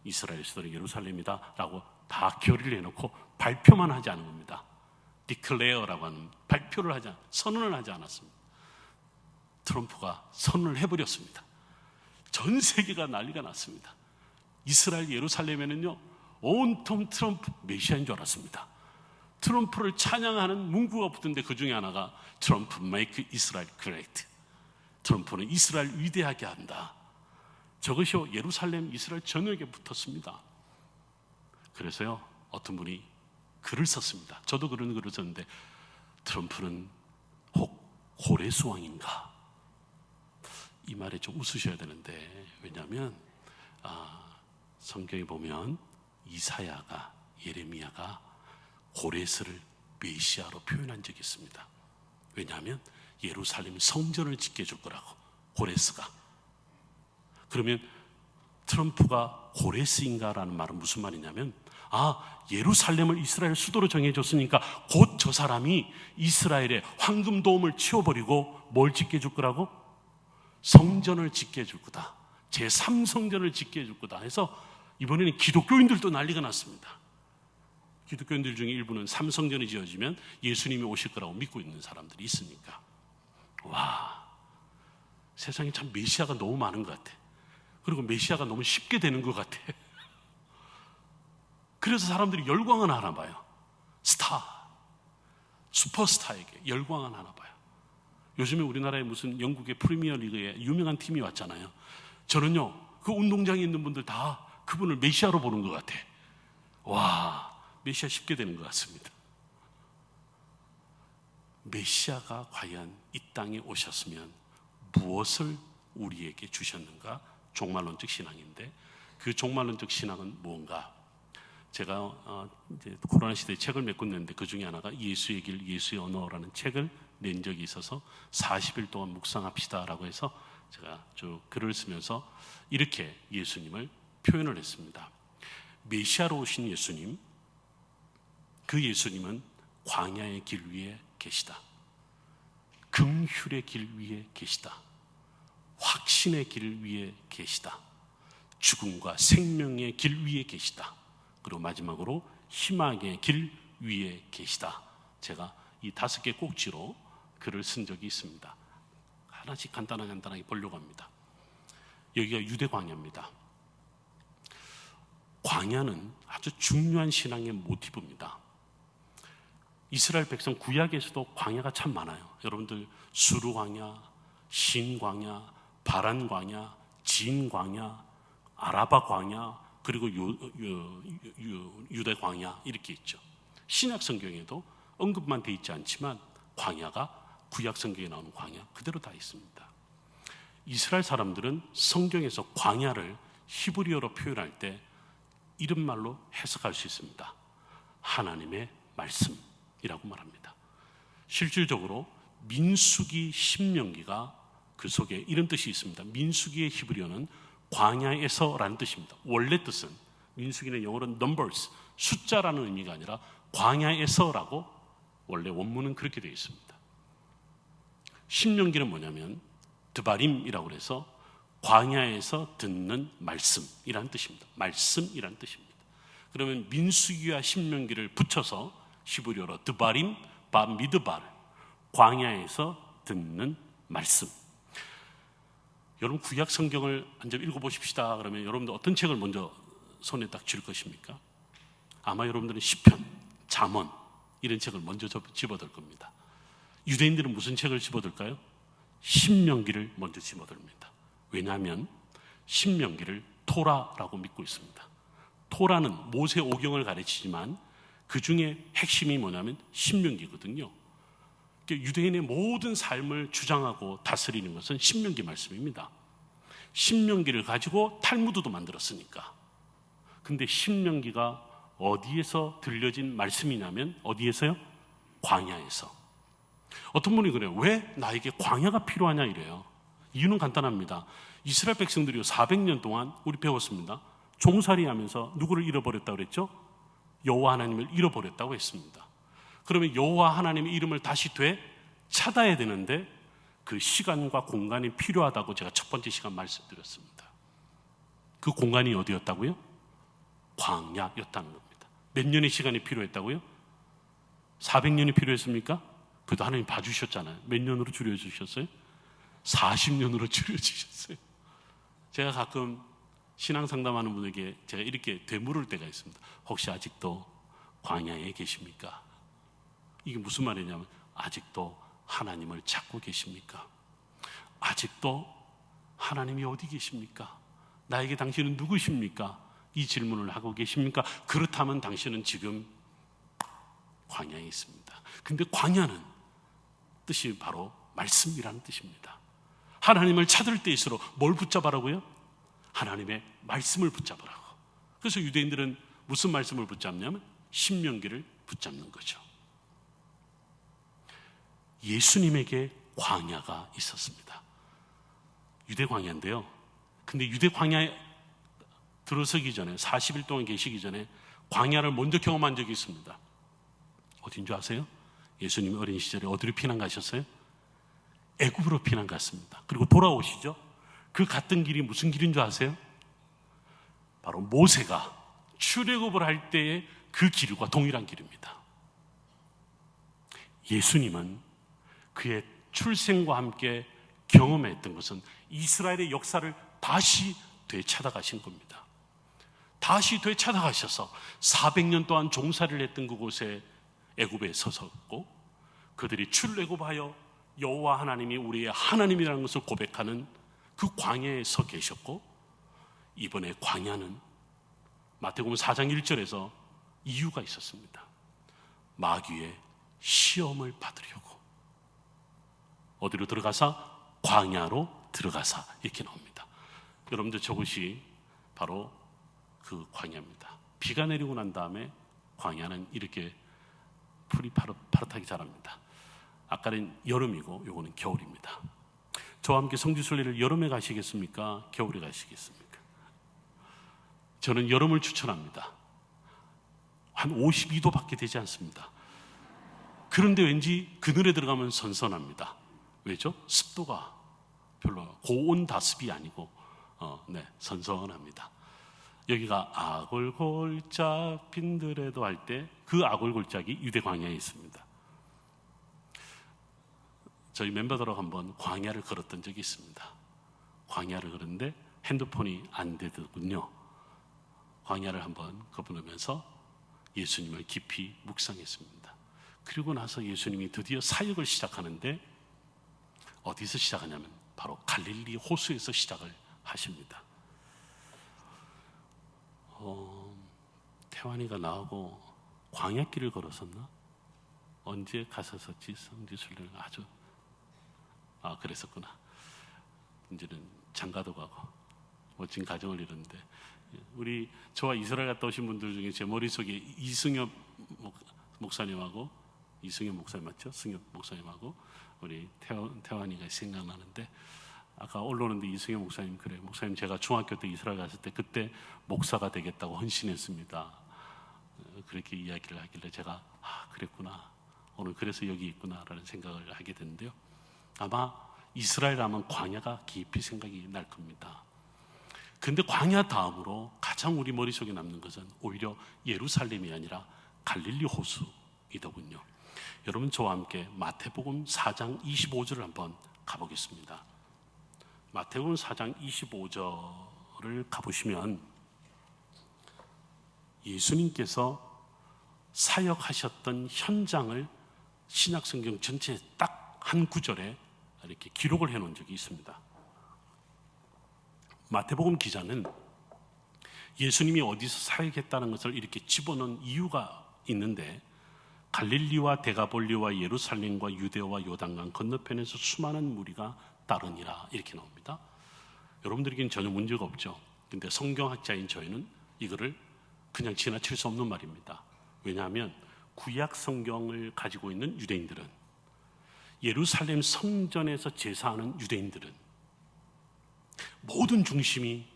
이스라엘 수도는 예루살렘이다라고 다 결의를 해놓고 발표만 하지 않은 겁니다. 디클레어라고 하는 발표를 하지 선언을 하지 않았습니다. 트럼프가 선언을 해버렸습니다. 전 세계가 난리가 났습니다. 이스라엘 예루살렘에는요 온통 트럼프 메시아인 줄 알았습니다. 트럼프를 찬양하는 문구가 붙은데 그 중에 하나가 트럼프 make Israel great. 트럼프는 이스라엘 위대하게 한다. 저것이 예루살렘 이스라엘 전역에 붙었습니다. 그래서요 어떤 분이 글을 썼습니다. 저도 그런 글을 썼는데 트럼프는 혹 고레스 왕인가? 이 말에 좀 웃으셔야 되는데 왜냐하면 성경에 보면 이사야가 예레미야가 고레스를 메시아로 표현한 적이 있습니다. 왜냐하면 예루살렘 성전을 짓게 해줄 거라고 고레스가. 그러면 트럼프가 고레스인가라는 말은 무슨 말이냐면 예루살렘을 이스라엘 수도로 정해줬으니까 곧 저 사람이 이스라엘의 황금 도움을 치워버리고 뭘 짓게 해줄 거라고? 성전을 짓게 해줄 거다. 제3성전을 짓게 해줄 거다 해서 이번에는 기독교인들도 난리가 났습니다. 기독교인들 중에 일부는 3성전이 지어지면 예수님이 오실 거라고 믿고 있는 사람들이 있으니까. 와, 세상에 참 메시아가 너무 많은 것 같아. 그리고 메시아가 너무 쉽게 되는 것 같아. 그래서 사람들이 열광은 하나 봐요. 슈퍼스타에게 열광은 하나 봐요. 요즘에 우리나라에 무슨 영국의 프리미어 리그에 유명한 팀이 왔잖아요. 저는요 그 운동장에 있는 분들 다 그분을 메시아로 보는 것 같아. 와, 메시아 쉽게 되는 것 같습니다. 메시아가 과연 이 땅에 오셨으면 무엇을 우리에게 주셨는가? 종말론적 신앙인데 그 종말론적 신앙은 무언가? 제가 이제 코로나 시대에 책을 몇 권 냈는데 그 중에 하나가 예수의 길, 예수의 언어라는 책을 낸 적이 있어서 40일 동안 묵상합시다라고 해서 제가 쭉 글을 쓰면서 이렇게 예수님을 표현을 했습니다. 메시아로 오신 예수님, 그 예수님은 광야의 길 위에 계시다. 긍휼의 길 위에 계시다. 확신의 길 위에 계시다. 죽음과 생명의 길 위에 계시다. 그리고 마지막으로 희망의 길 위에 계시다. 제가 이 5개 꼭지로 글을 쓴 적이 있습니다. 하나씩 간단하게 보려고 합니다. 여기가 유대 광야입니다. 광야는 아주 중요한 신앙의 모티브입니다. 이스라엘 백성 구약에서도 광야가 참 많아요. 여러분들 수르 광야, 신 광야, 바란 광야, 진 광야, 아라바 광야, 그리고 유대 광야 이렇게 있죠. 신약 성경에도 언급만 돼 있지 않지만 광야가 구약 성경에 나오는 광야 그대로 다 있습니다. 이스라엘 사람들은 성경에서 광야를 히브리어로 표현할 때 이런 말로 해석할 수 있습니다. 하나님의 말씀이라고 말합니다. 실질적으로 민수기, 신명기가 그 속에 이런 뜻이 있습니다. 민수기의 히브리어는 광야에서라는 뜻입니다. 원래 뜻은 민수기는 영어로 numbers, 숫자라는 의미가 아니라 광야에서라고 원래 원문은 그렇게 되어 있습니다. 신명기는 뭐냐면 드바림이라고 해서 광야에서 듣는 말씀이라는 뜻입니다. 말씀이라는 뜻입니다. 그러면 민수기와 신명기를 붙여서 히브리어로 드바림 바 미드발, 광야에서 듣는 말씀. 여러분 구약 성경을 한번 읽어보십시다 그러면 여러분들 어떤 책을 먼저 손에 딱 쥘 것입니까? 아마 여러분들은 시편, 잠언 이런 책을 먼저 집어들 겁니다. 유대인들은 무슨 책을 집어들까요? 신명기를 먼저 집어듭니다. 왜냐하면 신명기를 토라라고 믿고 있습니다. 토라는 모세 오경을 가르치지만 그 중에 핵심이 뭐냐면 신명기거든요. 유대인의 모든 삶을 주장하고 다스리는 것은 신명기 말씀입니다. 신명기를 가지고 탈무드도 만들었으니까. 근데 신명기가 어디에서 들려진 말씀이냐면 어디에서요? 광야에서. 어떤 분이 그래요. 왜 나에게 광야가 필요하냐 이래요. 이유는 간단합니다. 이스라엘 백성들이 400년 동안 우리 배웠습니다. 종살이 하면서 누구를 잃어버렸다고 그랬죠? 여호와 하나님을 잃어버렸다고 했습니다. 그러면 여호와 하나님의 이름을 다시 되찾아야 되는데 그 시간과 공간이 필요하다고 제가 첫 번째 시간 말씀드렸습니다. 그 공간이 어디였다고요? 광야였다는 겁니다. 몇 년의 시간이 필요했다고요? 400년이 필요했습니까? 그래도 하나님 봐주셨잖아요. 몇 년으로 줄여주셨어요? 40년으로 줄여주셨어요. 제가 가끔 신앙 상담하는 분에게 제가 이렇게 되물을 때가 있습니다. 혹시 아직도 광야에 계십니까? 이게 무슨 말이냐면 아직도 하나님을 찾고 계십니까? 아직도 하나님이 어디 계십니까? 나에게 당신은 누구십니까? 이 질문을 하고 계십니까? 그렇다면 당신은 지금 광야에 있습니다. 근데 광야는 뜻이 바로 말씀이라는 뜻입니다. 하나님을 찾을 때일수록 뭘 붙잡으라고요? 하나님의 말씀을 붙잡으라고. 그래서 유대인들은 무슨 말씀을 붙잡냐면 신명기를 붙잡는 거죠. 예수님에게 광야가 있었습니다. 유대 광야인데요. 근데 유대 광야에 들어서기 전에 40일 동안 계시기 전에 광야를 먼저 경험한 적이 있습니다. 어딘 줄 아세요? 예수님이 어린 시절에 어디로 피난 가셨어요? 애굽으로 피난 갔습니다. 그리고 돌아오시죠. 그 갔던 길이 무슨 길인 줄 아세요? 바로 모세가 출애굽을 할 때의 그 길과 동일한 길입니다. 예수님은 그의 출생과 함께 경험했던 것은 이스라엘의 역사를 다시 되찾아가신 겁니다. 다시 되찾아가셔서 400년 동안 종살이를 했던 그곳에 애굽에 서섰고 그들이 출애굽하여 여호와 하나님이 우리의 하나님이라는 것을 고백하는 그 광야에 서 계셨고 이번에 광야는 마태복음 4장 1절에서 이유가 있었습니다. 마귀의 시험을 받으려고 어디로 들어가사? 광야로 들어가사 이렇게 나옵니다. 여러분들 저것이 바로 그 광야입니다. 비가 내리고 난 다음에 광야는 이렇게 풀이 파릇하게 자랍니다. 아까는 여름이고 요거는 겨울입니다. 저와 함께 성지순례를 여름에 가시겠습니까? 겨울에 가시겠습니까? 저는 여름을 추천합니다. 한 52도밖에 되지 않습니다. 그런데 왠지 그늘에 들어가면 선선합니다. 왜죠? 습도가 별로 고온 다습이 아니고 선선합니다. 여기가 아골골짝 빈들에도 할 때 그 아골골짝이 유대 광야에 있습니다. 저희 멤버들하고 한번 광야를 걸었던 적이 있습니다. 광야를 걸었는데 핸드폰이 안 되더군요. 광야를 한번 걸으면서 예수님을 깊이 묵상했습니다. 그리고 나서 예수님이 드디어 사역을 시작하는데 어디서 시작하냐면 바로 갈릴리 호수에서 시작을 하십니다. 태환이가 나하고 광야길을 걸었었나? 언제 갔었지? 성지순례를 아주 그랬었구나. 이제는 장가도 가고 멋진 가정을 이뤘는데 우리 저와 이스라엘 갔다 오신 분들 중에 제 머릿속에 이승엽 목사님하고 이승엽 목사님 맞죠? 승엽 목사님하고 우리 태환이가 생각나는데 아까 올라오는데 이승엽 목사님 그래 목사님 제가 중학교 때 이스라엘 갔을 때 그때 목사가 되겠다고 헌신했습니다. 그렇게 이야기를 하길래 제가 그랬구나 오늘 그래서 여기 있구나라는 생각을 하게 됐는데요. 아마 이스라엘 하면 광야가 깊이 생각이 날 겁니다. 근데 광야 다음으로 가장 우리 머릿속에 남는 것은 오히려 예루살렘이 아니라 갈릴리 호수이더군요. 여러분 저와 함께 마태복음 4장 25절을 한번 가보겠습니다. 마태복음 4장 25절을 가보시면 예수님께서 사역하셨던 현장을 신약성경 전체에 딱 한 구절에 이렇게 기록을 해놓은 적이 있습니다. 마태복음 기자는 예수님이 어디서 사역했다는 것을 이렇게 집어넣은 이유가 있는데, 갈릴리와 데가볼리와 예루살렘과 유대와 요단강 건너편에서 수많은 무리가 따르니라 이렇게 나옵니다. 여러분들에게는 전혀 문제가 없죠. 근데 성경학자인 저희는 이거를 그냥 지나칠 수 없는 말입니다. 왜냐하면 구약 성경을 가지고 있는 유대인들은, 예루살렘 성전에서 제사하는 유대인들은 모든 중심이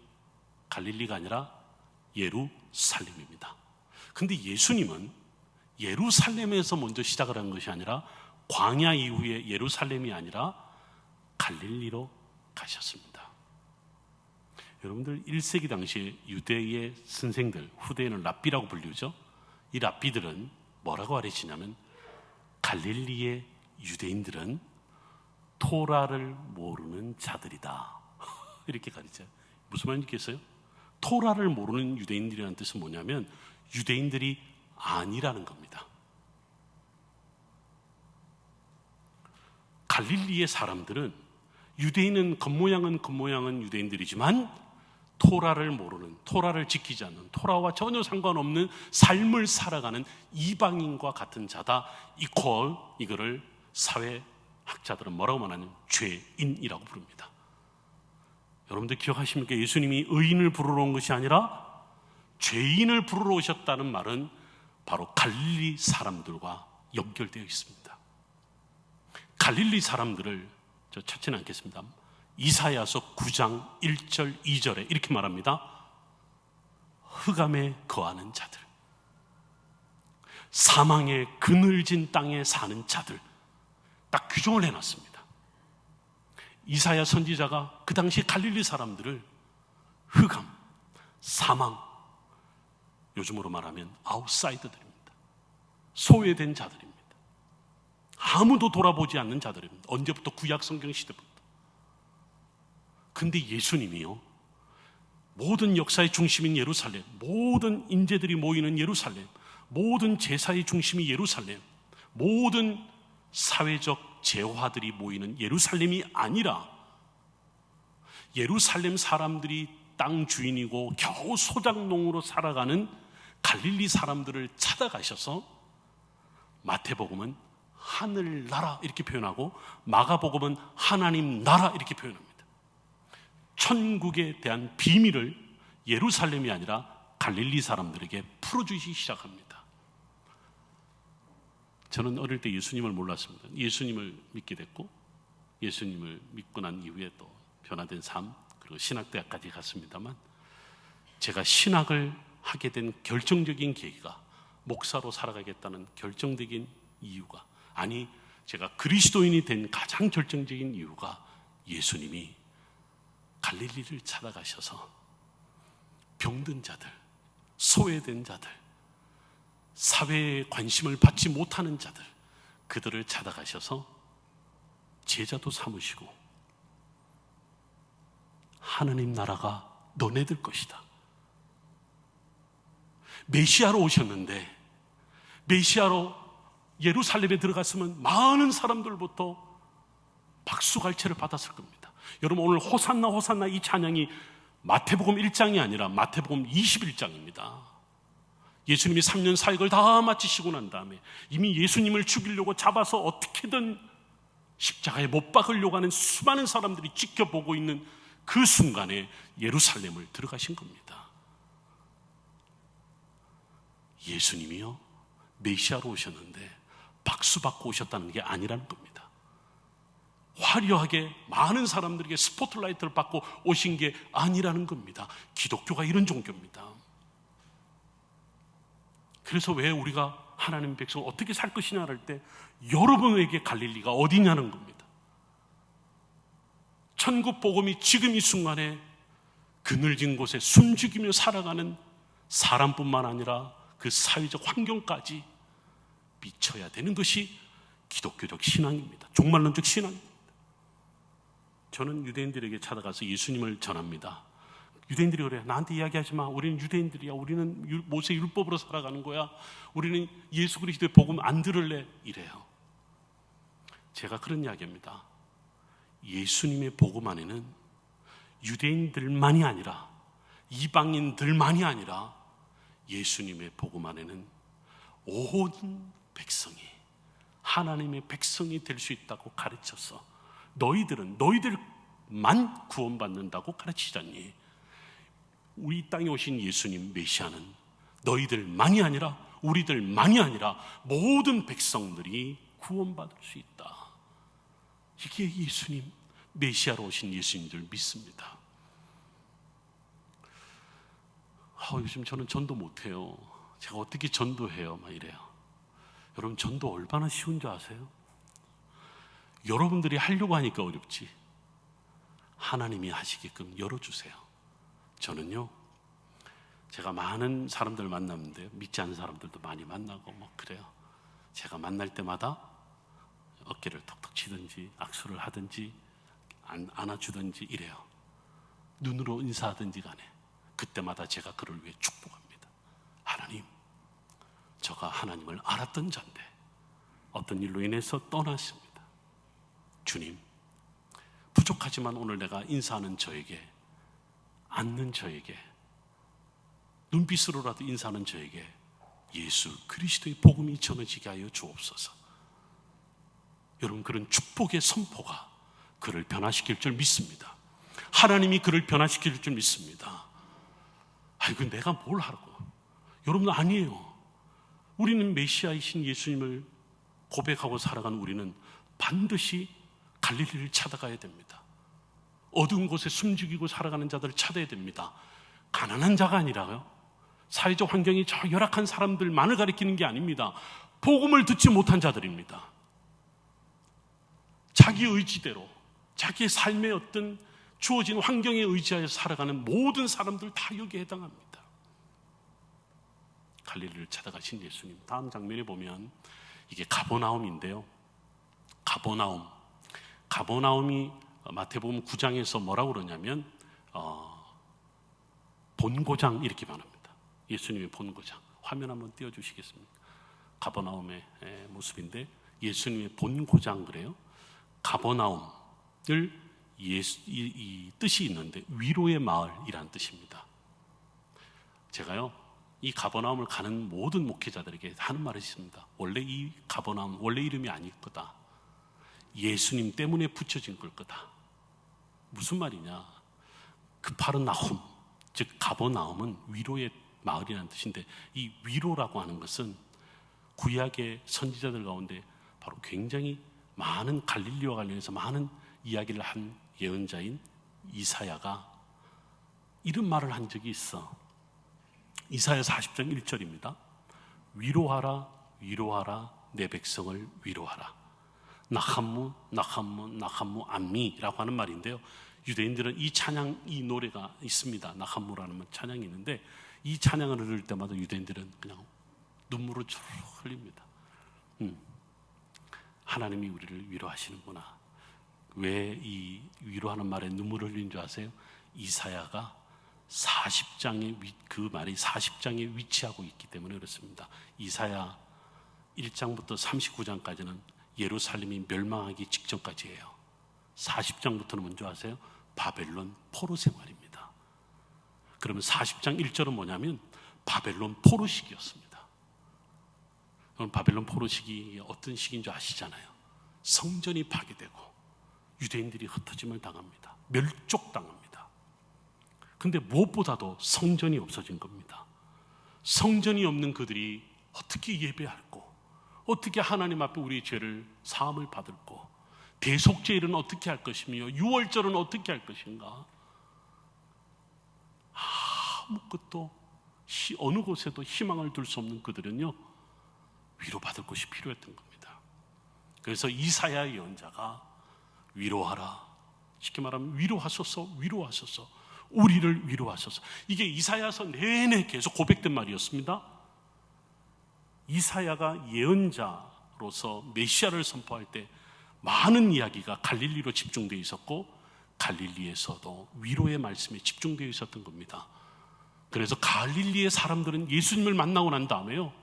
갈릴리가 아니라 예루살렘입니다. 근데 예수님은 예루살렘에서 먼저 시작을 한 것이 아니라 광야 이후에 예루살렘이 아니라 갈릴리로 가셨습니다. 여러분들 1세기 당시에 유대의 선생들, 후대인을 랍비라고 불리죠. 이 랍비들은 뭐라고 가르치냐면, 갈릴리의 유대인들은 토라를 모르는 자들이다 이렇게 가르쳐요. 무슨 말인지 아세요? 토라를 모르는 유대인들이라는 뜻은 뭐냐면 유대인들이 아니라는 겁니다. 갈릴리의 사람들은, 유대인은 겉모양은 유대인들이지만 토라를 모르는, 토라를 지키지 않는, 토라와 전혀 상관없는 삶을 살아가는 이방인과 같은 자다. 이거를 사회학자들은 뭐라고 말하냐면 죄인이라고 부릅니다. 여러분들 기억하십니까? 예수님이 의인을 부르러 온 것이 아니라 죄인을 부르러 오셨다는 말은 바로 갈릴리 사람들과 연결되어 있습니다. 갈릴리 사람들을 저 찾지는 않겠습니다. 이사야서 9장 1절 2절에 이렇게 말합니다. 흑암에 거하는 자들, 사망의 그늘진 땅에 사는 자들, 딱 규정을 해놨습니다. 이사야 선지자가 그 당시 갈릴리 사람들을 흑암, 사망, 요즘으로 말하면 아웃사이더들입니다. 소외된 자들입니다. 아무도 돌아보지 않는 자들입니다. 언제부터? 구약 성경 시대부터. 근데 예수님이요, 모든 역사의 중심인 예루살렘, 모든 인재들이 모이는 예루살렘, 모든 제사의 중심이 예루살렘, 모든 사회적 재화들이 모이는 예루살렘이 아니라 예루살렘 사람들이 땅 주인이고 겨우 소작농으로 살아가는 갈릴리 사람들을 찾아가셔서, 마태복음은 하늘나라 이렇게 표현하고 마가복음은 하나님 나라 이렇게 표현합니다. 천국에 대한 비밀을 예루살렘이 아니라 갈릴리 사람들에게 풀어주시기 시작합니다. 저는 어릴 때 예수님을 몰랐습니다. 예수님을 믿게 됐고, 예수님을 믿고 난 이후에 또 변화된 삶, 그리고 신학대학까지 갔습니다만, 제가 신학을 하게 된 결정적인 계기가, 목사로 살아가겠다는 결정적인 이유가, 아니 제가 그리스도인이 된 가장 결정적인 이유가, 예수님이 갈릴리를 찾아가셔서 병든 자들, 소외된 자들, 사회에 관심을 받지 못하는 자들, 그들을 찾아가셔서 제자도 삼으시고, 하나님 나라가 너네들 것이다. 메시아로 오셨는데, 메시아로 예루살렘에 들어갔으면 많은 사람들부터 박수갈채를 받았을 겁니다. 여러분, 오늘 호산나 호산나 이 찬양이 마태복음 1장이 아니라 마태복음 21장입니다. 예수님이 3년 사역을 다 마치시고 난 다음에 이미 예수님을 죽이려고 잡아서 어떻게든 십자가에 못 박으려고 하는 수많은 사람들이 지켜보고 있는 그 순간에 예루살렘을 들어가신 겁니다. 예수님이요, 메시아로 오셨는데 박수 받고 오셨다는 게 아니라는 겁니다. 화려하게 많은 사람들에게 스포트라이트를 받고 오신 게 아니라는 겁니다. 기독교가 이런 종교입니다. 그래서 왜 우리가 하나님 백성을 어떻게 살 것이냐 할 때 여러분에게 갈릴리가 어디냐는 겁니다. 천국 복음이 지금 이 순간에 그늘진 곳에 숨죽이며 살아가는 사람뿐만 아니라 그 사회적 환경까지 미쳐야 되는 것이 기독교적 신앙입니다. 종말론적 신앙입니다. 저는 유대인들에게 찾아가서 예수님을 전합니다. 유대인들이 그래요. 나한테 이야기하지 마. 우리는 유대인들이야. 우리는 모세 율법으로 살아가는 거야. 우리는 예수 그리스도의 복음 안 들을래. 이래요. 제가 그런 이야기합니다. 예수님의 복음 안에는 유대인들만이 아니라 이방인들만이 아니라 예수님의 복음 안에는 온 백성이 하나님의 백성이 될 수 있다고 가르쳐서 너희들만 구원받는다고 가르치자니 우리 땅에 오신 예수님 메시아는 너희들만이 아니라 우리들만이 아니라 모든 백성들이 구원받을 수 있다. 이게 예수님 메시아로 오신 예수님 줄 믿습니다. 요즘 저는 전도 못해요. 제가 어떻게 전도해요? 막 이래요. 여러분, 전도 얼마나 쉬운 줄 아세요? 여러분들이 하려고 하니까 어렵지 하나님이 하시게끔 열어주세요. 저는요, 제가 많은 사람들 만났는데 믿지 않는 사람들도 많이 만나고 뭐 그래요. 제가 만날 때마다 어깨를 톡톡 치든지 악수를 하든지 안아주든지 이래요. 눈으로 인사하든지 간에 그때마다 제가 그를 위해 축복합니다. 하나님, 저가 하나님을 알았던 자인데 어떤 일로 인해서 떠났습니다. 주님, 부족하지만 오늘 내가 인사하는 저에게, 앉는 저에게, 눈빛으로라도 인사하는 저에게 예수 그리스도의 복음이 전해지게 하여 주옵소서. 여러분, 그런 축복의 선포가 그를 변화시킬 줄 믿습니다. 하나님이 그를 변화시킬 줄 믿습니다. 아이고, 내가 뭘 하라고. 여러분, 아니에요. 우리는 메시아이신 예수님을 고백하고 살아가는 우리는 반드시 갈릴리를 찾아가야 됩니다. 어두운 곳에 숨죽이고 살아가는 자들을 찾아야 됩니다. 가난한 자가 아니라요, 사회적 환경이 저 열악한 사람들만을 가리키는 게 아닙니다. 복음을 듣지 못한 자들입니다. 자기 의지대로 자기의 삶의 어떤 주어진 환경에 의지하여 살아가는 모든 사람들 다 여기에 해당합니다. 갈릴리를 찾아가신 예수님, 다음 장면에 보면 이게 가버나움인데요. 가버나움이 마태복음 9장에서 뭐라고 그러냐면 본고장 이렇게 말합니다. 예수님의 본고장. 화면 한번 띄워주시겠습니까? 가버나움의 모습인데 예수님의 본고장 그래요. 가버나움을 이 뜻이 있는데 위로의 마을이라는 뜻입니다. 제가요, 이 가버나움을 가는 모든 목회자들에게 하는 말이 있습니다. 원래 이 가버나움 원래 이름이 아닐 거다. 예수님 때문에 붙여진 걸 거다. 무슨 말이냐? 그파르나훔, 즉 가버나움은 위로의 마을이라는 뜻인데, 이 위로라고 하는 것은 구약의 선지자들 가운데 바로 굉장히 많은 갈릴리와 관련해서 많은 이야기를 한 예언자인 이사야가 이런 말을 한 적이 있어. 이사야 40장 1절입니다. 위로하라, 위로하라, 내 백성을 위로하라. 나함무, 나함무, 나함무 암미라고 하는 말인데요. 유대인들은 이 찬양, 이 노래가 있습니다. 나함무라는 찬양이 있는데 이 찬양을 들을 때마다 유대인들은 그냥 눈물을 주르륵 흘립니다. 하나님이 우리를 위로하시는구나. 왜 이 위로하는 말에 눈물을 흘린 줄 아세요? 이사야가 40장에 그 말이 40장에 위치하고 있기 때문에 그렇습니다. 이사야 1장부터 39장까지는 예루살렘이 멸망하기 직전까지예요. 40장부터는 뭔지 아세요? 바벨론 포로 생활입니다. 그러면 40장 1절은 뭐냐면 바벨론 포로 시기였습니다. 그럼 바벨론 포로 시기 어떤 시기인 줄 아시잖아요. 성전이 파괴되고 유대인들이 흩어짐을 당합니다. 멸족당합니다. 근데 무엇보다도 성전이 없어진 겁니다. 성전이 없는 그들이 어떻게 예배할고, 어떻게 하나님 앞에 우리의 죄를 사함을 받을고, 대속죄일은 어떻게 할 것이며 유월절은 어떻게 할 것인가. 아무것도 어느 곳에도 희망을 둘 수 없는 그들은요, 위로받을 것이 필요했던 겁니다. 그래서 이사야 예언자가 위로하라, 쉽게 말하면 위로하소서, 위로하소서, 우리를 위로하소서. 이게 이사야서 내내 계속 고백된 말이었습니다. 이사야가 예언자로서 메시아를 선포할 때 많은 이야기가 갈릴리로 집중되어 있었고 갈릴리에서도 위로의 말씀에 집중되어 있었던 겁니다. 그래서 갈릴리의 사람들은 예수님을 만나고 난 다음에요,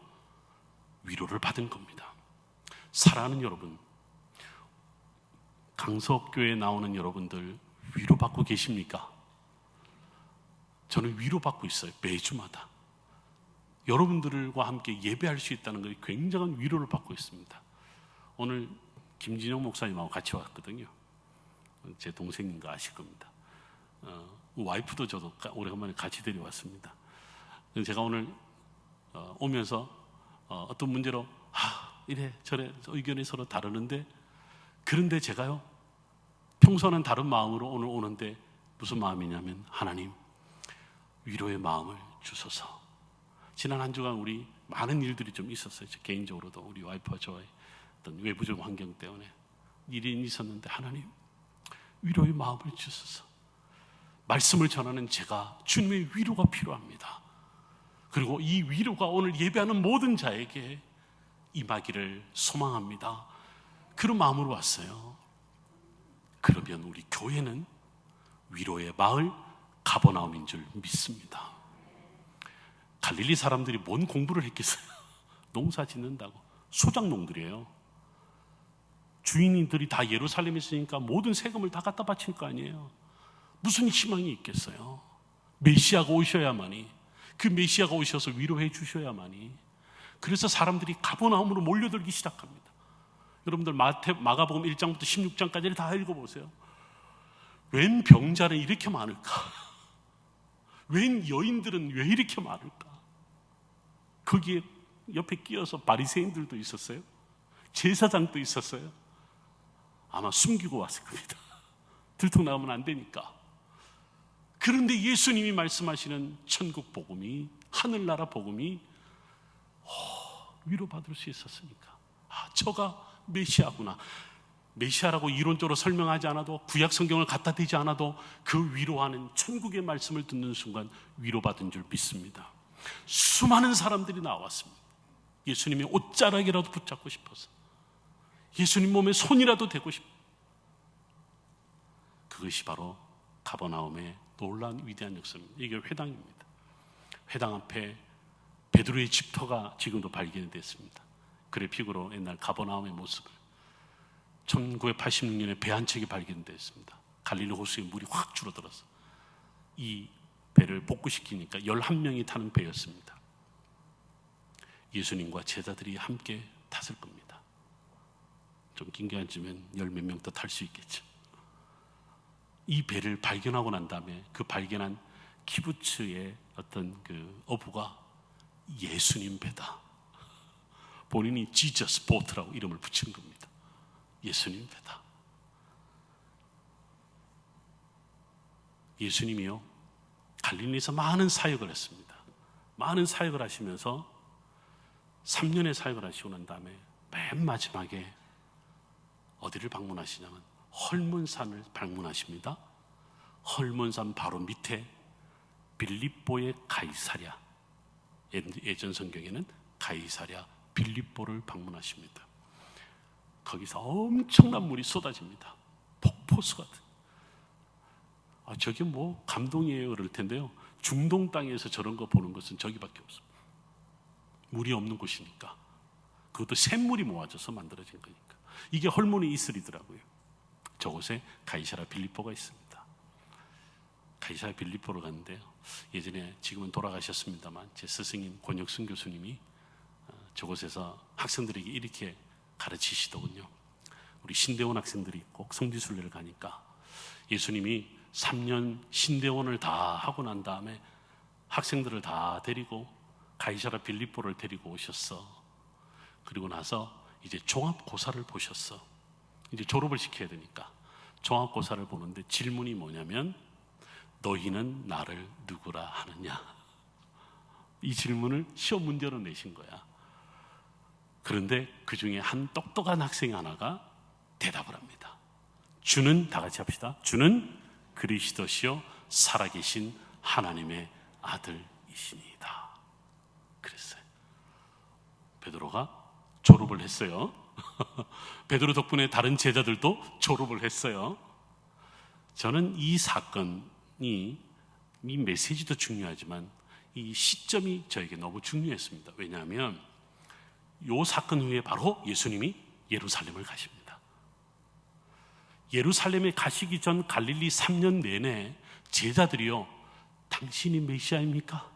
위로를 받은 겁니다. 사랑하는 여러분, 강석교회에 나오는 여러분들 위로받고 계십니까? 저는 위로받고 있어요. 매주마다 여러분들과 함께 예배할 수 있다는 것이 굉장한 위로를 받고 있습니다. 오늘 김진영 목사님하고 같이 왔거든요. 제 동생인 거 아실 겁니다. 와이프도 저도 오래간만에 같이 데려왔습니다. 제가 오늘 오면서 어떤 문제로 이래 저래 의견이 서로 다르는데, 그런데 제가요 평소와는 다른 마음으로 오늘 오는데 무슨 마음이냐면, 하나님 위로의 마음을 주소서. 지난 한 주간 우리 많은 일들이 좀 있었어요. 개인적으로도 우리 와이프와 저의 어떤 외부적 환경 때문에 일이 있었는데, 하나님 위로의 마음을 주소서. 말씀을 전하는 제가 주님의 위로가 필요합니다. 그리고 이 위로가 오늘 예배하는 모든 자에게 임하기를 소망합니다. 그런 마음으로 왔어요. 그러면 우리 교회는 위로의 마을 가버나움인 줄 믿습니다. 갈릴리 사람들이 뭔 공부를 했겠어요? 농사 짓는다고. 소작농들이에요. 주인들이 다 예루살렘에 있으니까 모든 세금을 다 갖다 바칠 거 아니에요. 무슨 희망이 있겠어요? 메시아가 오셔야만이, 그 메시아가 오셔서 위로해 주셔야만이. 그래서 사람들이 가버나움으로 몰려들기 시작합니다. 여러분들 마가복음 1장부터 16장까지를 다 읽어보세요. 웬 병자는 이렇게 많을까? 웬 여인들은 왜 이렇게 많을까? 거기에 옆에 끼어서 바리새인들도 있었어요. 제사장도 있었어요. 아마 숨기고 왔을 겁니다. 들통나오면 안 되니까. 그런데 예수님이 말씀하시는 천국 복음이, 하늘나라 복음이 위로받을 수 있었으니까, 저가 메시아구나. 메시아라고 이론적으로 설명하지 않아도, 구약 성경을 갖다 대지 않아도 그 위로하는 천국의 말씀을 듣는 순간 위로받은 줄 믿습니다. 수많은 사람들이 나왔습니다. 예수님의 옷자락이라도 붙잡고 싶어서, 예수님 몸에 손이라도 대고 싶어. 그것이 바로 가버나움의 놀라운 위대한 역사입니다. 이게 회당입니다. 회당 앞에 베드로의 집터가 지금도 발견이 됐습니다. 그래픽으로 옛날 가버나움의 모습을. 1986년에 배 한 척이 발견됐습니다. 갈릴리 호수에 물이 확 줄어들어서 이 배를 복구시키니까 11명이 타는 배였습니다. 예수님과 제자들이 함께 탔을 겁니다. 좀 긴 게 아니지만 10몇 명 더 탈 수 있겠죠. 이 배를 발견하고 난 다음에 그 발견한 키부츠의 어떤 그 어부가 예수님 배다. 본인이 지저스 보트라고 이름을 붙인 겁니다. 예수님 배다. 예수님이요, 갈릴리에서 많은 사역을 했습니다. 많은 사역을 하시면서 3년의 사역을 하시고 난 다음에 맨 마지막에 어디를 방문하시냐면 헐몬산을 방문하십니다. 헐몬산 바로 밑에 빌립보의 가이사랴, 예전 성경에는 가이사랴 빌립보를 방문하십니다. 거기서 엄청난 물이 쏟아집니다. 폭포수 같은. 저게 뭐 감동이에요 그럴 텐데요, 중동 땅에서 저런 거 보는 것은 저기밖에 없습니다. 물이 없는 곳이니까. 그것도 샘물이 모아져서 만들어진 거니까. 이게 헐몬의 이슬이더라고요. 저곳에 가이사랴 빌립보가 있습니다. 가이사랴 빌립보를 갔는데요, 예전에 지금은 돌아가셨습니다만 제 스승인 권혁승 교수님이 저곳에서 학생들에게 이렇게 가르치시더군요. 우리 신대원 학생들이 꼭 성지순례를 가니까 예수님이 3년 신대원을 다 하고 난 다음에 학생들을 다 데리고 가이사랴 빌립보를 데리고 오셨어. 그리고 나서 이제 종합고사를 보셨어. 이제 졸업을 시켜야 되니까 종합고사를 보는데 질문이 뭐냐면, 너희는 나를 누구라 하느냐? 이 질문을 시험 문제로 내신 거야. 그런데 그 중에 한 똑똑한 학생 하나가 대답을 합니다. 주는, 다 같이 합시다. 주는 그리스도시요 살아계신 하나님의 아들이시니이다. 그랬어요. 베드로가 졸업을 했어요. 베드로 덕분에 다른 제자들도 졸업을 했어요. 저는 이 사건이, 이 메시지도 중요하지만 이 시점이 저에게 너무 중요했습니다. 왜냐하면 이 사건 후에 바로 예수님이 예루살렘을 가십니다. 예루살렘에 가시기 전 갈릴리 3년 내내 제자들이요, 당신이 메시아입니까?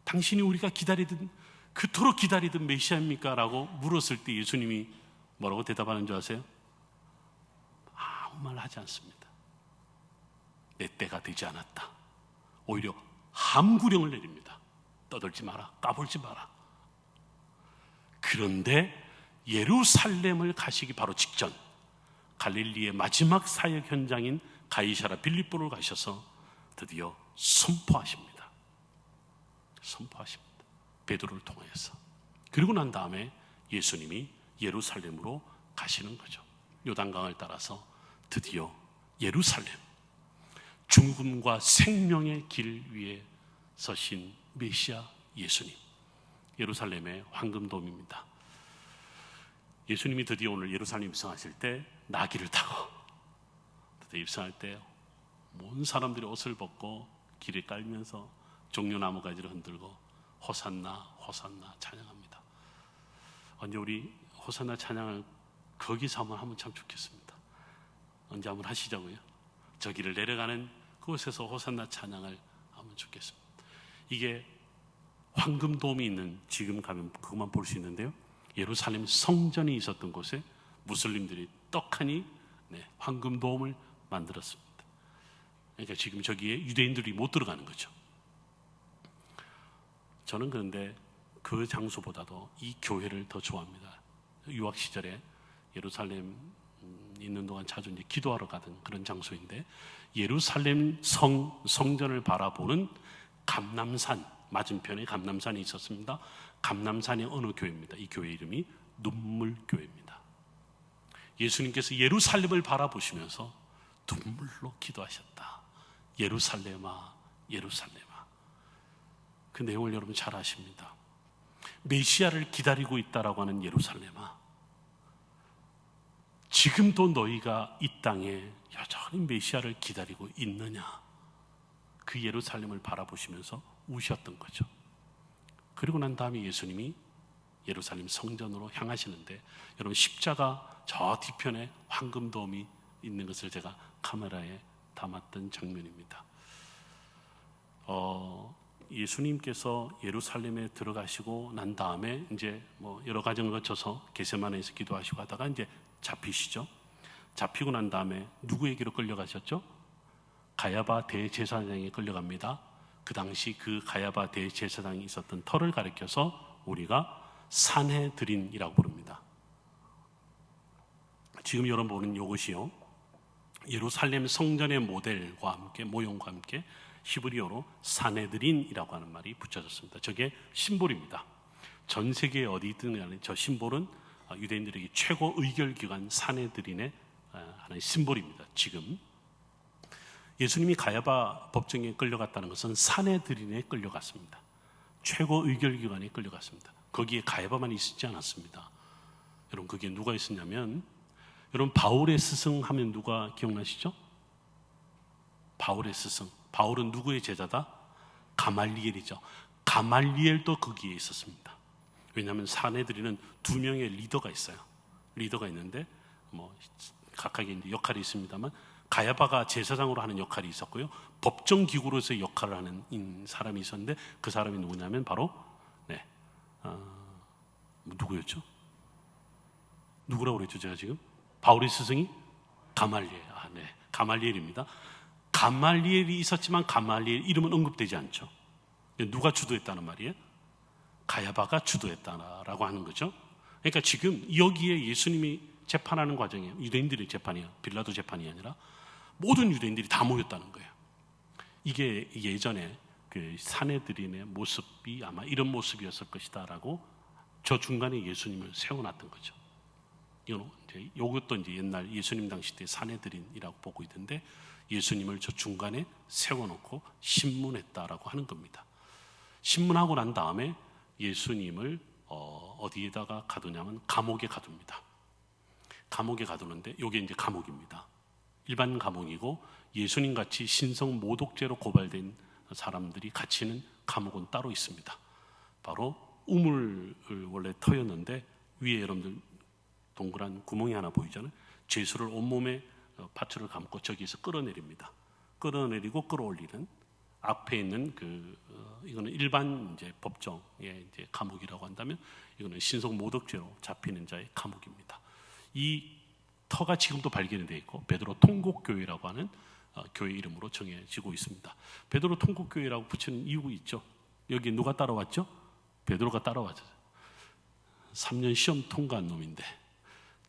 당신이 우리가 기다리던, 그토록 기다리던 메시아입니까? 라고 물었을 때 예수님이 뭐라고 대답하는 줄 아세요? 아무 말 하지 않습니다. 내 때가 되지 않았다. 오히려 함구령을 내립니다. 떠들지 마라, 까불지 마라. 그런데 예루살렘을 가시기 바로 직전, 갈릴리의 마지막 사역 현장인 가이사랴 빌립보를 가셔서 드디어 선포하십니다. 선포하십니다. 베드로를 통해서. 그리고 난 다음에 예수님이 예루살렘으로 가시는 거죠. 요단강을 따라서 드디어 예루살렘, 죽음과 생명의 길 위에 서신 메시아 예수님, 예루살렘의 황금돔입니다. 예수님이 드디어 오늘 예루살렘 입성하실 때 나귀를 타고 드디어 입성할 때 온 사람들이 옷을 벗고 길에 깔면서 종려나무 가지를 흔들고 호산나 호산나 찬양합니다. 언제 우리 호산나 찬양을 거기서 한번 하면 참 좋겠습니다. 언제 한번 하시자고요. 저 길을 내려가는 그곳에서 호산나 찬양을 하면 좋겠습니다. 이게 황금돔이 있는, 지금 가면 그것만 볼 수 있는데요, 예루살렘 성전이 있었던 곳에 무슬림들이 떡하니 황금돔을 만들었습니다. 그러니까 지금 저기에 유대인들이 못 들어가는 거죠. 저는 그런데 그 장소보다도 이 교회를 더 좋아합니다. 유학 시절에 예루살렘 있는 동안 자주 이제 기도하러 가던 그런 장소인데, 예루살렘 성전을 바라보는 감람산 맞은편에 감람산이 있었습니다. 감람산의 어느 교회입니다. 이 교회 이름이 눈물교회입니다. 예수님께서 예루살렘을 바라보시면서 눈물로 기도하셨다. 예루살렘아, 예루살렘아. 그 내용을 여러분 잘 아십니다. 메시아를 기다리고 있다라고 하는 예루살렘아, 지금도 너희가 이 땅에 여전히 메시아를 기다리고 있느냐? 그 예루살렘을 바라보시면서 우셨던 거죠. 그리고 난 다음에 예수님이 예루살렘 성전으로 향하시는데, 여러분 십자가 저 뒤편에 황금돔이 있는 것을 제가 카메라에 담았던 장면입니다. 예수님께서 예루살렘에 들어가시고 난 다음에 이제 뭐 여러 과정을 거쳐서 겟세마네에서 기도하시고 하다가 이제 잡히시죠. 잡히고 난 다음에 누구에게로 끌려가셨죠? 가야바 대제사장에 끌려갑니다. 그 당시 그 가야바 대제사장이 있었던 터를 가리켜서 우리가 산헤드린이라고 부릅니다. 지금 여러분 보는 이것이요, 예루살렘 성전의 모델과 함께, 모형과 함께 히브리어로 산헤드린이라고 하는 말이 붙여졌습니다. 저게 심볼입니다. 전 세계 어디든 저 심볼은 유대인들에게 최고 의결기관 산헤드린의 하나의 심볼입니다. 지금 예수님이 가야바 법정에 끌려갔다는 것은 산헤드린에 끌려갔습니다. 최고 의결기관에 끌려갔습니다. 거기에 가야바만 있지 않았습니다. 여러분, 거기에 누가 있었냐면, 여러분 바울의 스승 하면 누가 기억나시죠? 바울의 스승. 바울은 누구의 제자다? 가말리엘이죠. 가말리엘도 거기에 있었습니다. 왜냐하면 산헤드린은 두 명의 리더가 있어요. 리더가 있는데 뭐 각각의 이제 역할이 있습니다만, 가야바가 제사장으로 하는 역할이 있었고요, 법정기구로서의 역할을 하는 사람이 있었는데, 그 사람이 누구냐면 바로 누구였죠? 누구라고 그랬죠 제가 지금? 바울의 스승이 가말리엘. 가말리엘입니다. 가말리엘이 있었지만 가말리엘 이름은 언급되지 않죠. 누가 주도했다는 말이에요? 가야바가 주도했다라고 하는 거죠. 그러니까 지금 여기에 예수님이 재판하는 과정이에요. 유대인들의 재판이에요. 빌라도 재판이 아니라 모든 유대인들이 다 모였다는 거예요. 이게 예전에 그 산헤드린의 모습이 아마 이런 모습이었을 것이다라고 저 중간에 예수님을 세워놨던 거죠. 이것도 이제 옛날 예수님 당시 때 산헤드린이라고 보고 있는데, 예수님을 저 중간에 세워놓고 신문했다라고 하는 겁니다. 신문하고 난 다음에 예수님을 어디에다가 가두냐면 감옥에 가둡니다. 감옥에 가두는데 이게 이제 감옥입니다. 일반 감옥이고 예수님 같이 신성 모독죄로 고발된 사람들이 갇히는 감옥은 따로 있습니다. 바로 우물을 원래 터였는데 위에 여러분들 동그란 구멍이 하나 보이잖아요. 죄수를 온몸에 밧줄을 감고 저기서 끌어내립니다. 끌어내리고 끌어올리는 앞에 있는 이거는 일반 이제 법정의 이제 감옥이라고 한다면 이거는 신성 모독죄로 잡히는 자의 감옥입니다. 이 터가 지금도 발견이 되어 있고 베드로 통곡교회라고 하는 교회 이름으로 정해지고 있습니다. 베드로 통곡교회라고 붙이는 이유가 있죠. 여기 누가 따라왔죠? 베드로가 따라왔죠. 3년 시험 통과한 놈인데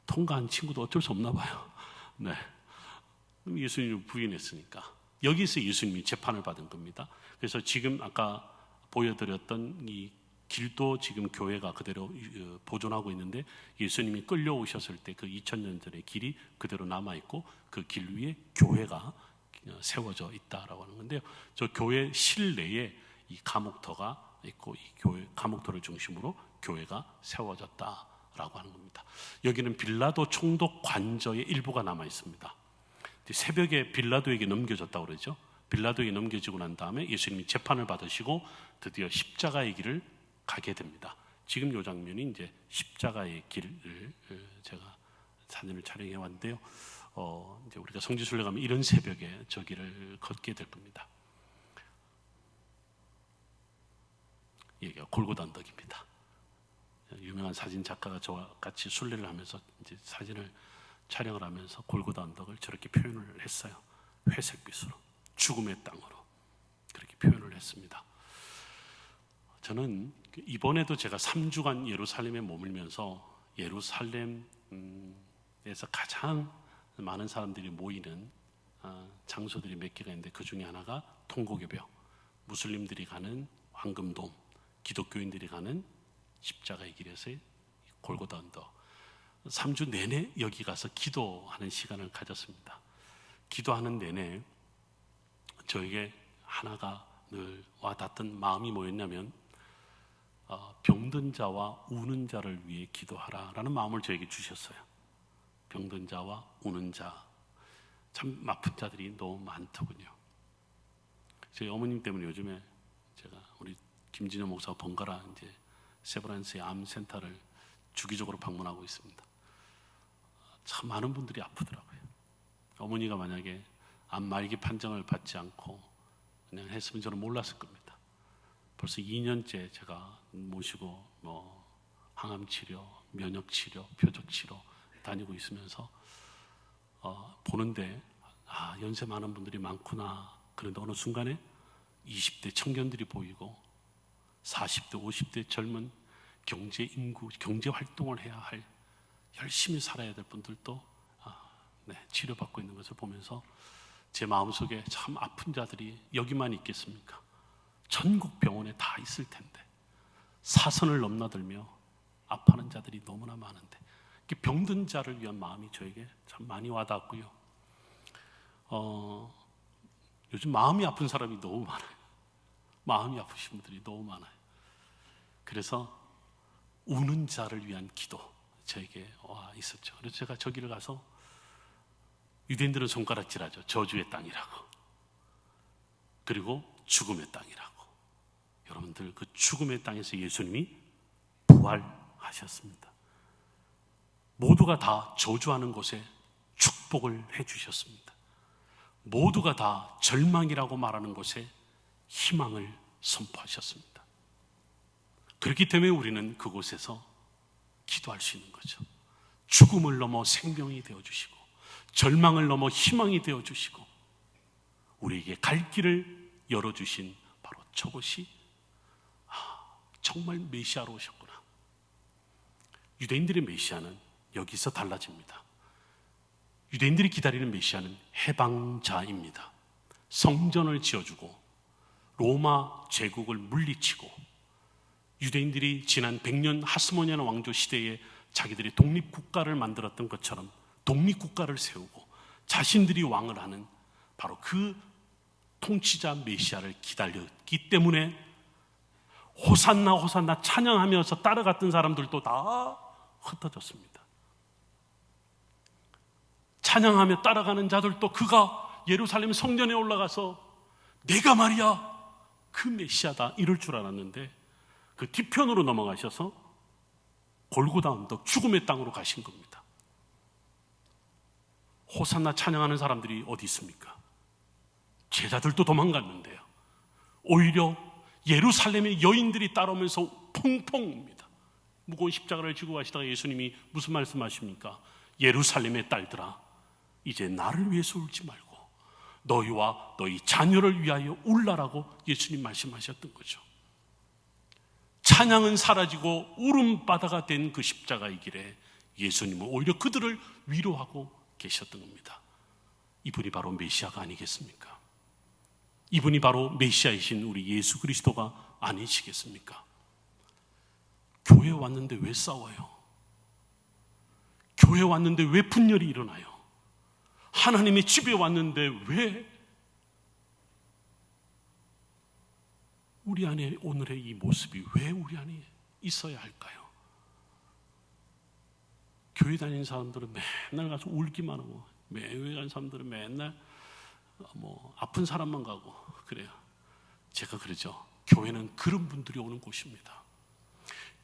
통과한 친구도 어쩔 수 없나 봐요. 네. 예수님을 부인했으니까 여기서 예수님이 재판을 받은 겁니다. 그래서 지금 아까 보여드렸던 이 길도 지금 교회가 그대로 보존하고 있는데 예수님이 끌려오셨을 때 그 2000년 전의 길이 그대로 남아있고 그 길 위에 교회가 세워져 있다라고 하는 건데요. 저 교회 실내에 이 감옥터가 있고 이 교회 감옥터를 중심으로 교회가 세워졌다라고 하는 겁니다. 여기는 빌라도 총독 관저의 일부가 남아 있습니다. 새벽에 빌라도에게 넘겨졌다고 그러죠. 빌라도에게 넘겨지고 난 다음에 예수님이 재판을 받으시고 드디어 십자가의 길을 가게 됩니다. 지금 이 장면이 이제 십자가의 길을 제가 사진을 촬영해 왔는데요. 이제 우리가 성지순례 가면 이런 새벽에 저 길을 걷게 될 겁니다. 여기가 골고다 언덕입니다. 유명한 사진 작가가 저와 같이 순례를 하면서 이제 사진을 촬영을 하면서 골고다 언덕을 저렇게 표현을 했어요. 회색빛으로, 죽음의 땅으로 그렇게 표현을 했습니다. 저는 이번에도 제가 3주간 예루살렘에 머물면서 예루살렘에서 가장 많은 사람들이 모이는 장소들이 몇 개가 있는데 그 중에 하나가 통곡의 벽, 무슬림들이 가는 황금돔, 기독교인들이 가는 십자가의 길에서의 골고다 언덕. 3주 내내 여기 가서 기도하는 시간을 가졌습니다. 기도하는 내내 저에게 하나가 늘 와닿던 마음이 뭐였냐면 병든 자와 우는 자를 위해 기도하라라는 마음을 저에게 주셨어요. 병든 자와 우는 자, 참 아픈 자들이 너무 많더군요. 저희 어머님 때문에 요즘에 제가 우리 김진호 목사 번갈아 이제 세브란스의 암센터를 주기적으로 방문하고 있습니다. 참 많은 분들이 아프더라고요. 어머니가 만약에 암 말기 판정을 받지 않고 그냥 했으면 저는 몰랐을 겁니다. 벌써 2년째 제가 모시고 항암 치료, 면역 치료, 표적 치료 다니고 있으면서 보는데 연세 많은 분들이 많구나. 그런데 어느 순간에 20대 청년들이 보이고 40대, 50대 젊은 경제 인구, 경제 활동을 해야 할 열심히 살아야 될 분들도 치료받고 있는 것을 보면서 제 마음속에 참 아픈 자들이 여기만 있겠습니까? 전국 병원에 다 있을 텐데 사선을 넘나들며 아파하는 자들이 너무나 많은데 병든 자를 위한 마음이 저에게 참 많이 와닿았고요. 요즘 마음이 아픈 사람이 너무 많아요. 마음이 아프신 분들이 너무 많아요. 그래서 우는 자를 위한 기도 저에게 와 있었죠. 그래서 제가 저기를 가서 유대인들은 손가락질하죠. 저주의 땅이라고. 그리고 죽음의 땅이라고. 여러분들 그 죽음의 땅에서 예수님이 부활하셨습니다. 모두가 다 저주하는 곳에 축복을 해주셨습니다. 모두가 다 절망이라고 말하는 곳에 희망을 선포하셨습니다. 그렇기 때문에 우리는 그곳에서 기도할 수 있는 거죠. 죽음을 넘어 생명이 되어주시고 절망을 넘어 희망이 되어주시고 우리에게 갈 길을 열어주신 바로 저곳이 정말 메시아로 오셨구나. 유대인들의 메시아는 여기서 달라집니다. 유대인들이 기다리는 메시아는 해방자입니다. 성전을 지어주고 로마 제국을 물리치고 유대인들이 지난 100년 하스모니아나 왕조 시대에 자기들이 독립국가를 만들었던 것처럼 독립국가를 세우고 자신들이 왕을 하는 바로 그 통치자 메시아를 기다렸기 때문에 호산나 호산나 찬양하면서 따라갔던 사람들도 다 흩어졌습니다. 찬양하며 따라가는 자들도 그가 예루살렘 성전에 올라가서 내가 말이야 그 메시아다 이럴 줄 알았는데 그 뒤편으로 넘어가셔서 골고다 언덕 죽음의 땅으로 가신 겁니다. 호산나 찬양하는 사람들이 어디 있습니까? 제자들도 도망갔는데요. 오히려 예루살렘의 여인들이 따라오면서 펑펑 웁니다. 무거운 십자가를 지고 가시다가 예수님이 무슨 말씀하십니까? 예루살렘의 딸들아, 이제 나를 위해서 울지 말고 너희와 너희 자녀를 위하여 울라라고 예수님 말씀하셨던 거죠. 찬양은 사라지고 울음바다가 된 그 십자가의 길에 예수님은 오히려 그들을 위로하고 계셨던 겁니다. 이분이 바로 메시아가 아니겠습니까? 이분이 바로 메시아이신 우리 예수 그리스도가 아니시겠습니까? 교회에 왔는데 왜 싸워요? 교회에 왔는데 왜 분열이 일어나요? 하나님의 집에 왔는데 왜 우리 안에 오늘의 이 모습이 왜 우리 안에 있어야 할까요? 교회 다니는 사람들은 맨날 가서 울기만 하고, 교회 가는 사람들은 맨날 아픈 사람만 가고 그래요. 제가 그러죠. 교회는 그런 분들이 오는 곳입니다.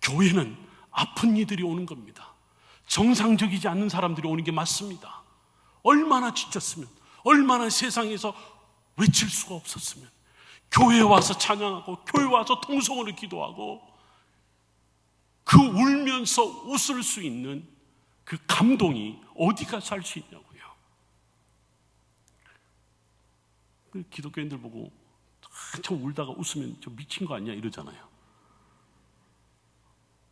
교회는 아픈 이들이 오는 겁니다. 정상적이지 않는 사람들이 오는 게 맞습니다. 얼마나 지쳤으면, 얼마나 세상에서 외칠 수가 없었으면 교회에 와서 찬양하고 교회에 와서 통성으로 기도하고 그 울면서 웃을 수 있는 그 감동이 어디 가서 할 수 있냐고요. 그 기독교인들 보고 한참 울다가 웃으면 저 미친 거 아니야 이러잖아요.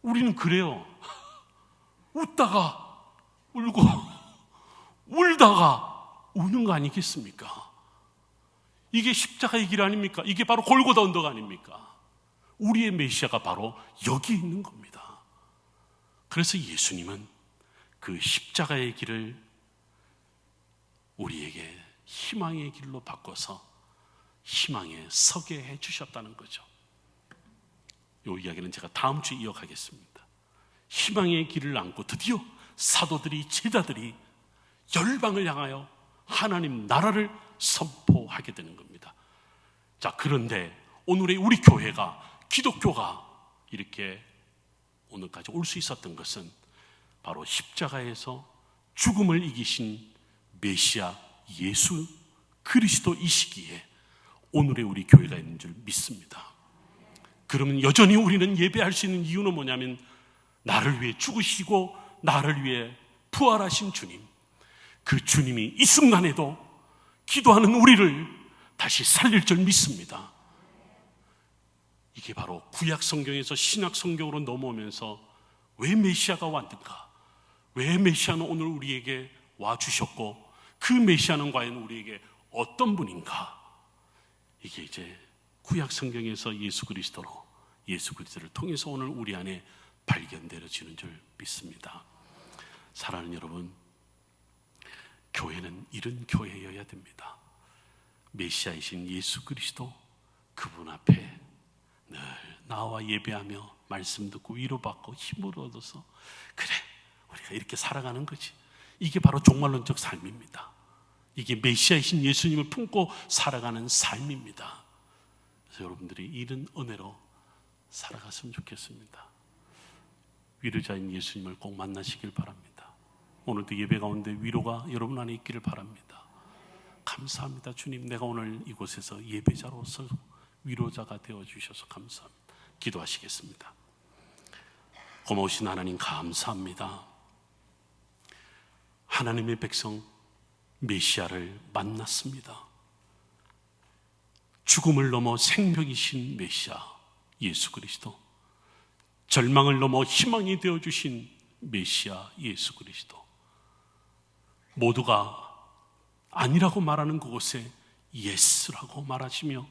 우리는 그래요. 웃다가 울고 울다가 우는 거 아니겠습니까? 이게 십자가의 길 아닙니까? 이게 바로 골고다 언덕 아닙니까? 우리의 메시아가 바로 여기 있는 겁니다. 그래서 예수님은 그 십자가의 길을 우리에게 희망의 길로 바꿔서 희망에 서게 해주셨다는 거죠. 이 이야기는 제가 다음 주에 이어가겠습니다. 희망의 길을 안고 드디어 사도들이, 제자들이 열방을 향하여 하나님 나라를 선포하게 되는 겁니다. 자, 그런데 오늘의 우리 교회가, 기독교가 이렇게 오늘까지 올 수 있었던 것은 바로 십자가에서 죽음을 이기신 메시아 예수 그리스도이시기에 오늘의 우리 교회가 있는 줄 믿습니다. 그러면 여전히 우리는 예배할 수 있는 이유는 뭐냐면 나를 위해 죽으시고 나를 위해 부활하신 주님, 그 주님이 이 순간에도 기도하는 우리를 다시 살릴 줄 믿습니다. 이게 바로 구약 성경에서 신약 성경으로 넘어오면서 왜 메시아가 왔는가? 왜 메시아는 오늘 우리에게 와주셨고 그 메시아는 과연 우리에게 어떤 분인가? 이게 이제 구약 성경에서 예수 그리스도를 통해서 오늘 우리 안에 발견되어지는 줄 믿습니다. 사랑하는 여러분, 교회는 이런 교회여야 됩니다. 메시아이신 예수 그리스도 그분 앞에 늘 나와 예배하며 말씀 듣고 위로받고 힘을 얻어서 그래 우리가 이렇게 살아가는 거지. 이게 바로 종말론적 삶입니다. 이게 메시아이신 예수님을 품고 살아가는 삶입니다. 그래서 여러분들이 이런 은혜로 살아갔으면 좋겠습니다. 위로자인 예수님을 꼭 만나시길 바랍니다. 오늘도 예배 가운데 위로가 여러분 안에 있기를 바랍니다. 감사합니다. 주님, 내가 오늘 이곳에서 예배자로서 위로자가 되어주셔서 감사합니다. 기도하시겠습니다. 고마우신 하나님 감사합니다. 하나님의 백성 메시아를 만났습니다. 죽음을 넘어 생명이신 메시아 예수 그리스도, 절망을 넘어 희망이 되어주신 메시아 예수 그리스도, 모두가 아니라고 말하는 그곳에 예스라고 말하시며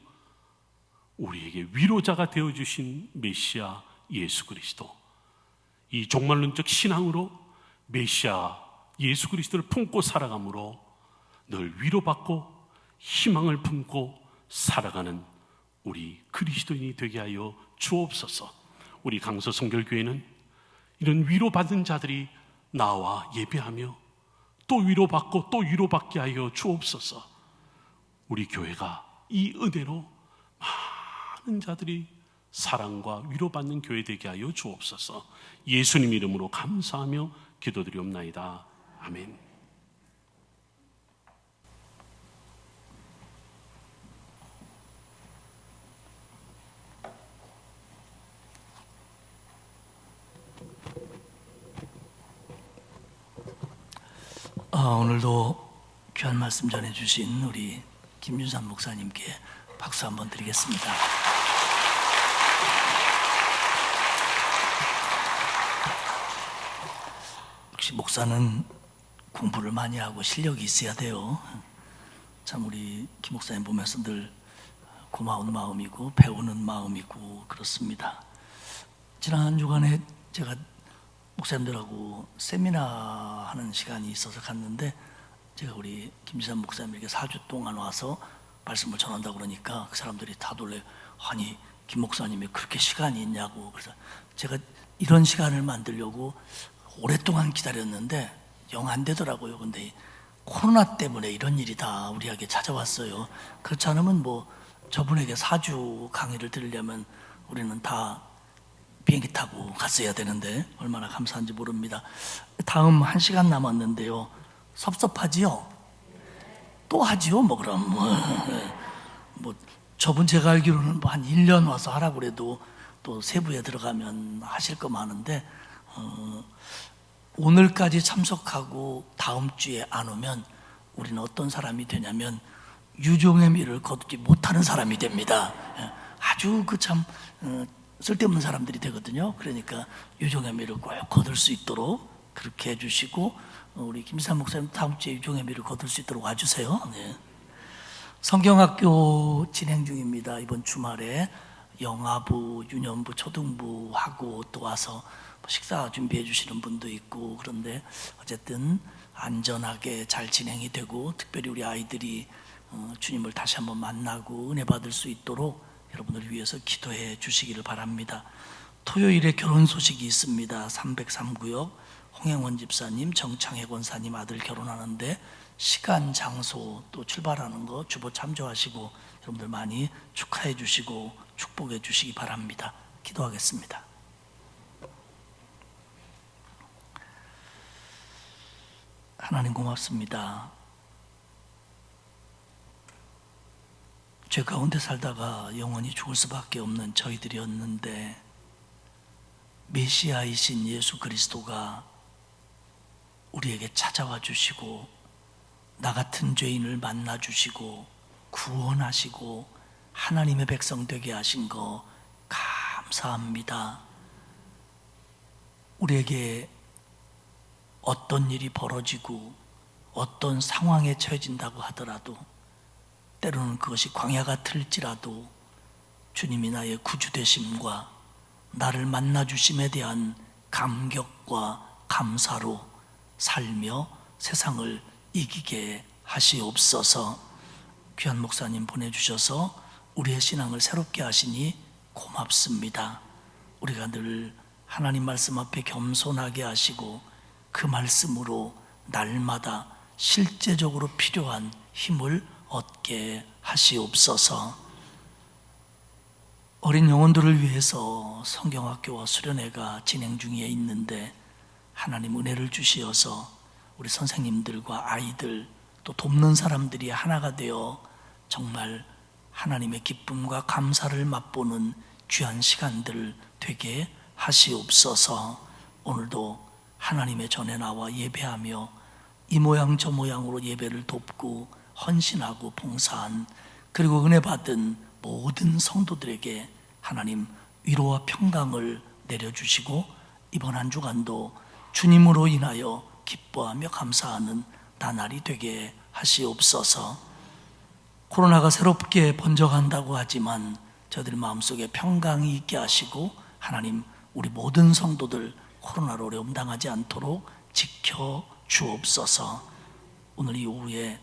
우리에게 위로자가 되어주신 메시아 예수 그리스도, 이 종말론적 신앙으로 메시아 예수 그리스도를 품고 살아감으로 늘 위로받고 희망을 품고 살아가는 우리 그리스도인이 되게 하여 주옵소서. 우리 강서 성결교회는 이런 위로받은 자들이 나와 예배하며 또 위로받고 또 위로받게 하여 주옵소서. 우리 교회가 이 은혜로 많은 자들이 사랑과 위로받는 교회 되게 하여 주옵소서. 예수님 이름으로 감사하며 기도드리옵나이다. 아멘. 오늘도 귀한 말씀 전해주신 우리 김윤산 목사님께 박수 한번 드리겠습니다. 역시 목사는 공부를 많이 하고 실력이 있어야 돼요. 참 우리 김 목사님 보면서 늘 고마운 마음이고 배우는 마음이고 그렇습니다. 지난 한 주간에 제가 목사님들하고 세미나 하는 시간이 있어서 갔는데, 제가 우리 김지산 목사님에게 4주 동안 와서 말씀을 전한다고 그러니까 그 사람들이 다 놀래. 아니 김 목사님이 그렇게 시간이 있냐고. 그래서 제가 이런 시간을 만들려고 오랫동안 기다렸는데 영 안 되더라고요. 근데 코로나 때문에 이런 일이 다 우리에게 찾아왔어요. 그렇지 않으면 뭐 저분에게 4주 강의를 들으려면 우리는 다 비행기 타고 갔어야 되는데 얼마나 감사한지 모릅니다. 다음 1시간 남았는데요. 섭섭하지요? 또 하지요? 뭐 그럼 뭐 저분 제가 알기로는 뭐 한 1년 와서 하라고 그래도 또 세부에 들어가면 하실 거 많은데 오늘까지 참석하고 다음 주에 안 오면 우리는 어떤 사람이 되냐면 유종의 미를 거두지 못하는 사람이 됩니다. 아주 그 참 쓸데없는 사람들이 되거든요. 그러니까 유종의 미를 꼭 거둘 수 있도록 그렇게 해주시고, 우리 김지산 목사님 다음 주에 유종의 미를 거둘 수 있도록 와주세요. 네. 성경학교 진행 중입니다. 이번 주말에 영아부, 유년부, 초등부 하고 또 와서 식사 준비해 주시는 분도 있고, 그런데 어쨌든 안전하게 잘 진행이 되고 특별히 우리 아이들이 주님을 다시 한번 만나고 은혜 받을 수 있도록 여러분을 위해서 기도해 주시기를 바랍니다. 토요일에 결혼 소식이 있습니다. 303구역 홍행원 집사님, 정창혜 권사님 아들 결혼하는데 시간, 장소 또 출발하는 거 주보 참조하시고 여러분들 많이 축하해 주시고 축복해 주시기 바랍니다. 기도하겠습니다. 하나님 고맙습니다. 죄 가운데 살다가 영원히 죽을 수밖에 없는 저희들이었는데 메시아이신 예수 그리스도가 우리에게 찾아와 주시고 나 같은 죄인을 만나 주시고 구원하시고 하나님의 백성 되게 하신 거 감사합니다. 우리에게 어떤 일이 벌어지고 어떤 상황에 처해진다고 하더라도, 때로는 그것이 광야 같을지라도 주님이 나의 구주 되심과 나를 만나 주심에 대한 감격과 감사로 살며 세상을 이기게 하시옵소서. 귀한 목사님 보내주셔서 우리의 신앙을 새롭게 하시니 고맙습니다. 우리가 늘 하나님 말씀 앞에 겸손하게 하시고 그 말씀으로 날마다 실제적으로 필요한 힘을 얻게 하시옵소서. 어린 영혼들을 위해서 성경학교와 수련회가 진행 중에 있는데 하나님 은혜를 주시어서 우리 선생님들과 아이들 또 돕는 사람들이 하나가 되어 정말 하나님의 기쁨과 감사를 맛보는 귀한 시간들 되게 하시옵소서. 오늘도 하나님의 전에 나와 예배하며 이 모양 저 모양으로 예배를 돕고 헌신하고 봉사한, 그리고 은혜 받은 모든 성도들에게 하나님 위로와 평강을 내려주시고 이번 한 주간도 주님으로 인하여 기뻐하며 감사하는 나날이 되게 하시옵소서. 코로나가 새롭게 번져간다고 하지만 저들 마음속에 평강이 있게 하시고 하나님 우리 모든 성도들 코로나로 어려움 당하지 않도록 지켜 주옵소서. 오늘 이 오후에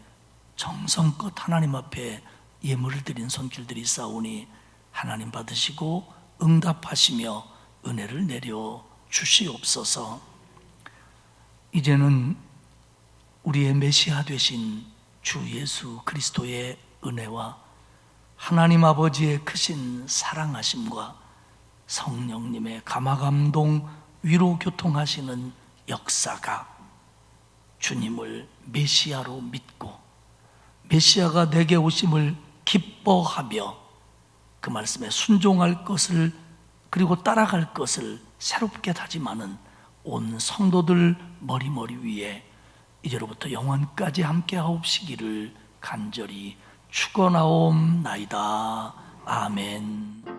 정성껏 하나님 앞에 예물을 드린 손길들이 있사오니 하나님 받으시고 응답하시며 은혜를 내려 주시옵소서. 이제는 우리의 메시아 되신 주 예수 그리스도의 은혜와 하나님 아버지의 크신 사랑하심과 성령님의 감화감동 위로 교통하시는 역사가 주님을 메시아로 믿고 메시아가 내게 오심을 기뻐하며 그 말씀에 순종할 것을 그리고 따라갈 것을 새롭게 다짐하는 온 성도들 머리머리 위에 이제로부터 영원까지 함께 하옵시기를 간절히 축원하옵나이다. 아멘.